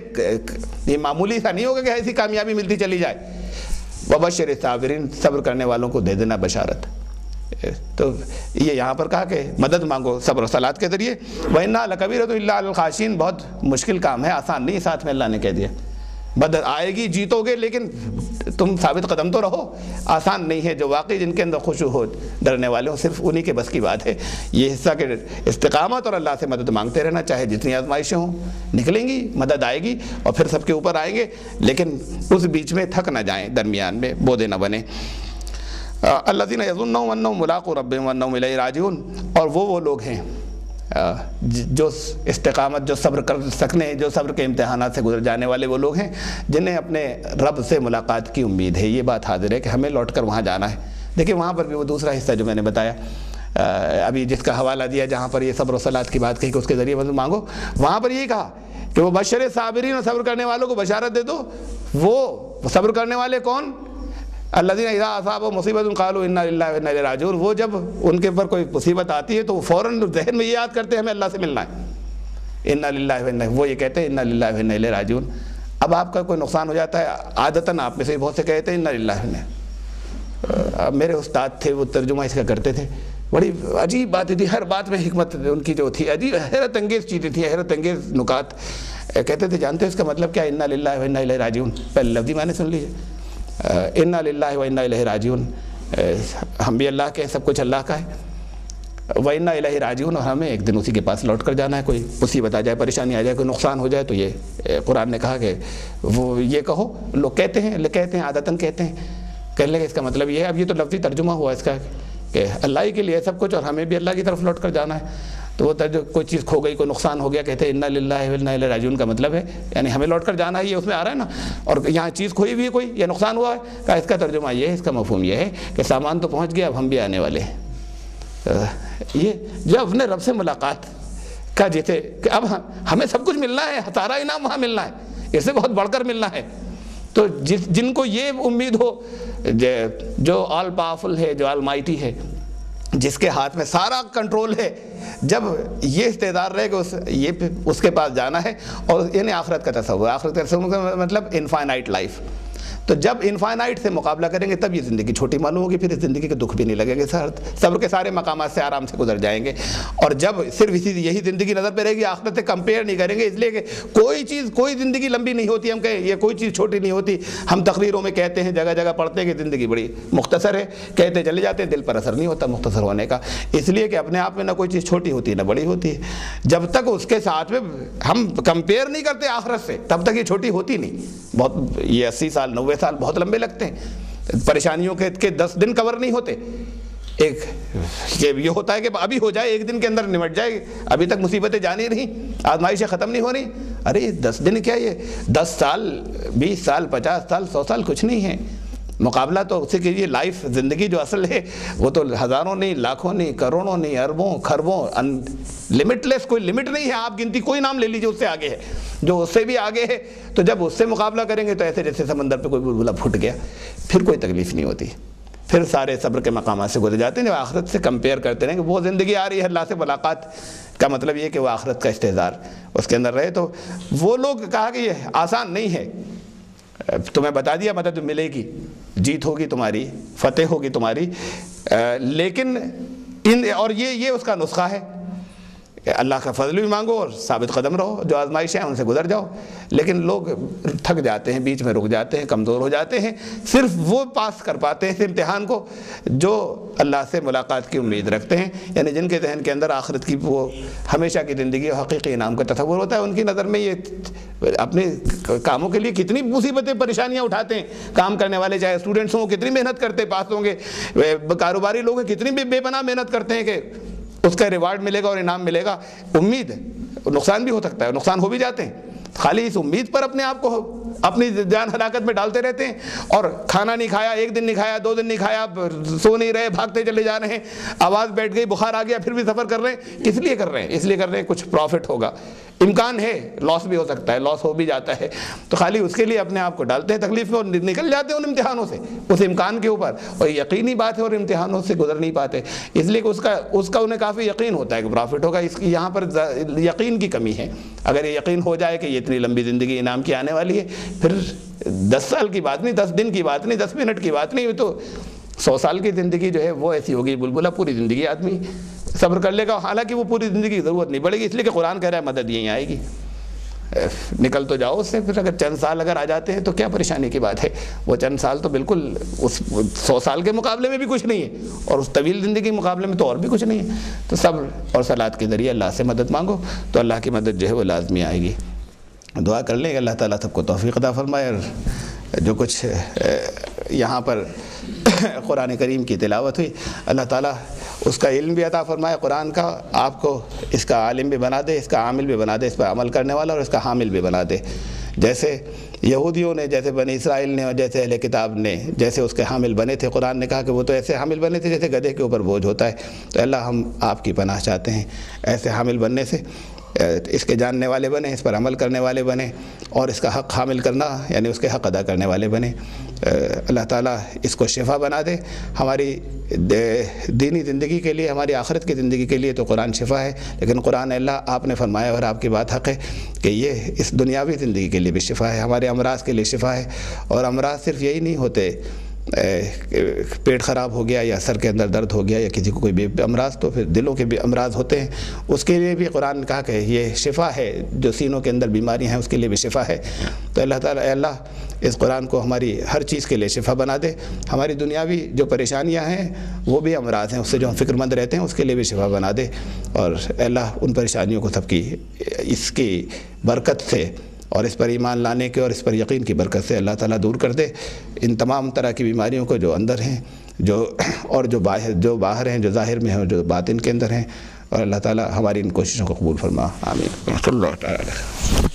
یہ معمولی سا نہیں ہوگا کہ ایسی کامیابی ملتی چلی جائے۔ وَبَشِّرِ الصَّابِرِينَ، صبر کرنے والوں کو دے دینا بشارت۔ تو یہ یہاں پر کہا کہ مدد مانگو صبر و صلاۃ کے ذریعے۔ وَإِنَّهَا لَكَبِيرَةٌ إِلَّا عَلَى الْخَاشِعِينَ، بہت مشکل کام ہے، آسان نہیں، ساتھ میں اللہ نے کہہ دیا مدد آئے گی، جیتو گے، لیکن تم ثابت قدم تو رہو، آسان نہیں ہے۔ جو واقعی جن کے اندر خشوع ہو، ڈرنے والے ہوں، صرف انہی کے بس کی بات ہے یہ حصہ کہ استقامت اور اللہ سے مدد مانگتے رہنا، چاہے جتنی آزمائشیں ہوں نکلیں گی، مدد آئے گی اور پھر سب کے اوپر آئیں گے، لیکن اس بیچ میں تھک نہ جائیں، درمیان میں بودے نہ بنیں۔ الذین یظنون انہم ملاقو ربہم وانہم الیہ راجعون، اور وہ لوگ ہیں جو استقامت، جو صبر کر سکنے، جو صبر کے امتحانات سے گزر جانے والے وہ لوگ ہیں جنہیں اپنے رب سے ملاقات کی امید ہے۔ یہ بات حاضر ہے کہ ہمیں لوٹ کر وہاں جانا ہے۔ دیکھیں وہاں پر بھی وہ دوسرا حصہ جو میں نے بتایا ابھی، جس کا حوالہ دیا، جہاں پر یہ صبر و صلاۃ کی بات کہی کہ اس کے ذریعے مدد مانگو، وہاں پر یہی کہا کہ وہ بشر صابرین، اور صبر کرنے والوں کو بشارت دے دو۔ وہ صبر کرنے والے کون؟ الذین اذا اصابہم مصیبۃ قالوا انا للہ وانا الیہ راجعون، وہ جب ان کے اوپر کوئی مصیبت آتی ہے تو وہ فوراً ذہن میں یہ یاد کرتے ہیں ہمیں اللہ سے ملنا ہے، انا للہ وانا، وہ یہ کہتے ہیں انا للہ وانا الیہ راجعون۔ اب آپ کا کوئی نقصان ہو جاتا ہے، عادتاً آپ میں سے بہت سے کہتے ہیں انا للہ وانا۔ میرے استاد تھے، وہ ترجمہ اس کا کرتے تھے، بڑی عجیب باتیں تھی، ہر بات میں حکمت ان کی جو تھی، عجیب حیرت انگیز چیزیں تھیں، حیرت انگیز نکات کہتے تھے۔ جانتے ہیں اس کا مطلب کیا؟ انا للہ وانا الیہ راجعون، پہلے لفظی معنی سن لیجیے، انا للہ و انا الیہ راجعون، ہم بھی اللہ کے ہیں، سب کچھ اللہ کا ہے، و انا الیہ راجعون، اور ہمیں ایک دن اسی کے پاس لوٹ کر جانا ہے۔ کوئی مصیبت آ جائے، پریشانی آ جائے، کوئی نقصان ہو جائے تو یہ قرآن نے کہا کہ وہ یہ کہو، لوگ کہتے ہیں عادتاً کہتے ہیں، کہنے لگے اس کا مطلب یہ ہے۔ اب یہ تو لفظی ترجمہ ہوا اس کا کہ اللہ ہی کے لیے سب کچھ اور ہمیں بھی اللہ کی طرف لوٹ کر جانا ہے۔ تو وہ کوئی چیز کھو گئی، کوئی نقصان ہو گیا، کہتے ہیں انا للہ و انا الیہ راجعون کا مطلب ہے یعنی ہمیں لوٹ کر جانا ہے، یہ اس میں آ رہا ہے نا۔ اور یہاں چیز کھوئی ہوئی ہے کوئی، یا نقصان ہوا ہے، کہا اس کا ترجمہ یہ ہے، اس کا مفہوم یہ ہے کہ سامان تو پہنچ گیا، اب ہم بھی آنے والے ہیں۔ یہ جو اپنے رب سے ملاقات کا جیسے کہ اب ہمیں سب کچھ ملنا ہے، سارا انعام وہاں ملنا ہے، اس سے بہت بڑھ کر ملنا ہے۔ تو جن کو یہ امید ہو، جو آل پاورفل ہے، جو آل مائٹی ہے، جس کے ہاتھ میں سارا کنٹرول ہے، جب یہ استعداد رہے کہ اس کے پاس جانا ہے، اور یعنی آخرت کا تصور، آخرت کا تصور کا مطلب انفائنائٹ لائف، تو جب انفائنائٹ سے مقابلہ کریں گے تب یہ زندگی چھوٹی معلوم ہوگی، پھر اس زندگی کے دکھ بھی نہیں لگیں گے، صبر کے سارے مقامات سے آرام سے گزر جائیں گے۔ اور جب صرف یہی زندگی نظر پہ رہے گی، آخرت سے کمپیئر نہیں کریں گے، اس لیے کہ کوئی زندگی لمبی نہیں ہوتی، ہم کہیں یہ کوئی چیز چھوٹی نہیں ہوتی، ہم تقریروں میں کہتے ہیں، جگہ جگہ پڑھتے ہیں کہ زندگی بڑی مختصر ہے، کہتے چلے جاتے ہیں، دل پر اثر نہیں ہوتا مختصر ہونے کا، اس لیے کہ اپنے آپ میں نہ کوئی چیز چھوٹی ہوتی ہے نہ بڑی ہوتی ہے۔ جب تک اس کے ساتھ میں ہم کمپیئر نہیں کرتے آخرت سے، تب تک یہ چھوٹی ہوتی نہیں۔ بہت یہ 80 سال 90 سال بہت لمبے لگتے ہیں، پریشانیوں کے 10 دن کور نہیں ہوتے۔ ایک یہ ہوتا ہے کہ ابھی ہو جائے، ایک دن کے اندر نمٹ جائے، ابھی تک مصیبتیں جانی رہی، آزمائشیں ختم نہیں ہو رہی، ارے 10 دن کیا، یہ 10 سال 20 سال 50 سال 100 سال کچھ نہیں ہے۔ مقابلہ تو اس سے کیجیے، لائف زندگی جو اصل ہے وہ تو ہزاروں نہیں، لاکھوں نہیں، کروڑوں نہیں، اربوں کھربوں، لمٹ لیس، کوئی لمٹ نہیں ہے، آپ گنتی کوئی نام لے لیجیے اس سے آگے ہے، جو اس سے بھی آگے ہے۔ تو جب اس سے مقابلہ کریں گے تو ایسے جیسے سمندر پہ کوئی بلبلہ پھوٹ گیا، پھر کوئی تکلیف نہیں ہوتی، پھر سارے صبر کے مقامات سے گزر جاتے ہیں۔ جب آخرت سے کمپیئر کرتے رہیں کہ وہ زندگی آ رہی ہے اللہ سے ملاقات کا مطلب یہ کہ وہ آخرت کا استحضار اس کے اندر رہے، تو وہ لوگ کہا کہ یہ آسان نہیں ہے، تمہیں بتا دیا مدد ملے گی، جیت ہوگی تمہاری، فتح ہوگی تمہاری، لیکن اور یہ اس کا نسخہ ہے، اللہ کا فضل بھی مانگو اور ثابت قدم رہو، جو آزمائشیں ہیں ان سے گزر جاؤ۔ لیکن لوگ تھک جاتے ہیں، بیچ میں رک جاتے ہیں، کمزور ہو جاتے ہیں، صرف وہ پاس کر پاتے ہیں اس امتحان کو جو اللہ سے ملاقات کی امید رکھتے ہیں، یعنی جن کے ذہن کے اندر آخرت کی وہ ہمیشہ کی زندگی اور حقیقی انعام کا تصور ہوتا ہے۔ ان کی نظر میں یہ اپنے کاموں کے لیے کتنی مصیبتیں پریشانیاں اٹھاتے ہیں، کام کرنے والے چاہے اسٹوڈنٹس ہوں کتنی محنت کرتے پاس ہوں گے، کاروباری لوگ کتنی بے پناہ محنت کرتے ہیں کہ اس کا ریوارڈ ملے گا اور انعام ملے گا، امید نقصان بھی ہو سکتا ہے، نقصان ہو بھی جاتے ہیں، خالی اس امید پر اپنے آپ کو اپنی جان ہلاکت میں ڈالتے رہتے ہیں، اور کھانا نہیں کھایا، 1 دن نہیں کھایا، 2 دن نہیں کھایا، سو نہیں رہے، بھاگتے چلے جا رہے ہیں، آواز بیٹھ گئی، بخار آ گیا، پھر بھی سفر کر رہے ہیں۔ کس لیے کر رہے ہیں؟ اس لیے کر رہے ہیں کچھ پروفٹ ہوگا، امکان ہے لاس بھی ہو سکتا ہے، لاس ہو بھی جاتا ہے، تو خالی اس کے لیے اپنے آپ کو ڈالتے ہیں تکلیف میں اور نکل جاتے ہیں ان امتحانوں سے اس امکان کے اوپر، اور یقینی بات ہے اور امتحانوں سے گزر نہیں پاتے، اس لیے کہ اس کا انہیں کافی یقین ہوتا ہے کہ پروفٹ ہوگا۔ اس کی یہاں پر یقین کی کمی ہے۔ اگر یہ یقین ہو جائے کہ یہ اتنی لمبی زندگی انعام کی آنے والی ہے، پھر 10 سال کی بات نہیں، 10 دن کی بات نہیں، 10 منٹ کی بات نہیں، تو 100 سال کی زندگی جو ہے وہ ایسی ہوگی بلبلہ، پوری زندگی آدمی صبر کر لے گا، حالانکہ وہ پوری زندگی کی ضرورت نہیں پڑے گی، اس لیے کہ قرآن کہہ رہا ہے مدد یہیں آئے گی، نکل تو جاؤ اس سے۔ پھر اگر چند سال اگر آ جاتے ہیں تو کیا پریشانی کی بات ہے، وہ چند سال تو بالکل اس 100 سال کے مقابلے میں بھی کچھ نہیں ہے، اور اس طویل زندگی کے مقابلے میں تو اور بھی کچھ نہیں ہے۔ تو صبر اور صلات کے ذریعے اللہ سے مدد مانگو تو اللہ کی مدد جو ہے وہ لازمی آئے گی۔ دعا کر لیں کہ اللہ تعالیٰ سب کو توفیق عطا فرمائے، اور جو کچھ یہاں پر قرآن کریم کی تلاوت ہوئی، اللہ تعالیٰ اس کا علم بھی عطا فرمائے، قرآن کا آپ کو اس کا عالم بھی بنا دے، اس کا عامل بھی بنا دے، اس پر عمل کرنے والا اور اس کا حامل بھی بنا دے۔ جیسے یہودیوں نے، جیسے بنی اسرائیل نے اور جیسے اہل کتاب نے جیسے اس کے حامل بنے تھے، قرآن نے کہا کہ وہ تو ایسے حامل بنے تھے جیسے گدھے کے اوپر بوجھ ہوتا ہے، تو اللہ ہم آپ کی پناہ چاہتے ہیں ایسے حامل بننے سے، اس کے جاننے والے بنے، اس پر عمل کرنے والے بنے، اور اس کا حق حامل کرنا یعنی اس کے حق ادا کرنے والے بنے۔ اللہ تعالیٰ اس کو شفا بنا دے ہماری دینی زندگی کے لیے، ہماری آخرت کی زندگی کے لیے تو قرآن شفا ہے، لیکن قرآن اللہ آپ نے فرمایا اور آپ کی بات حق ہے کہ یہ اس دنیاوی زندگی کے لیے بھی شفا ہے، ہمارے امراض کے لیے شفا ہے، اور امراض صرف یہی نہیں ہوتے پیٹ خراب ہو گیا یا سر کے اندر درد ہو گیا یا کسی کو کوئی بھی امراض، تو پھر دلوں کے بھی امراض ہوتے ہیں، اس کے لیے بھی قرآن نے کہا کہ یہ شفا ہے، جو سینوں کے اندر بیماریاں ہیں اس کے لیے بھی شفا ہے۔ تو اللہ تعالیٰ اے اللہ اس قرآن کو ہماری ہر چیز کے لیے شفا بنا دے، ہماری دنیاوی جو پریشانیاں ہیں وہ بھی امراض ہیں، اس سے جو ہم فکر مند رہتے ہیں اس کے لیے بھی شفا بنا دے، اور اے اللہ ان پریشانیوں کو سب کی اس کی برکت سے اور اس پر ایمان لانے کے اور اس پر یقین کی برکت سے اللہ تعالیٰ دور کر دے ان تمام طرح کی بیماریوں کو جو اندر ہیں جو باہر ہیں، جو ظاہر میں ہیں اور جو باطن کے اندر ہیں، اور اللہ تعالیٰ ہماری ان کوششوں کو قبول فرما، آمین۔ صلی اللہ تعالیٰ علیہ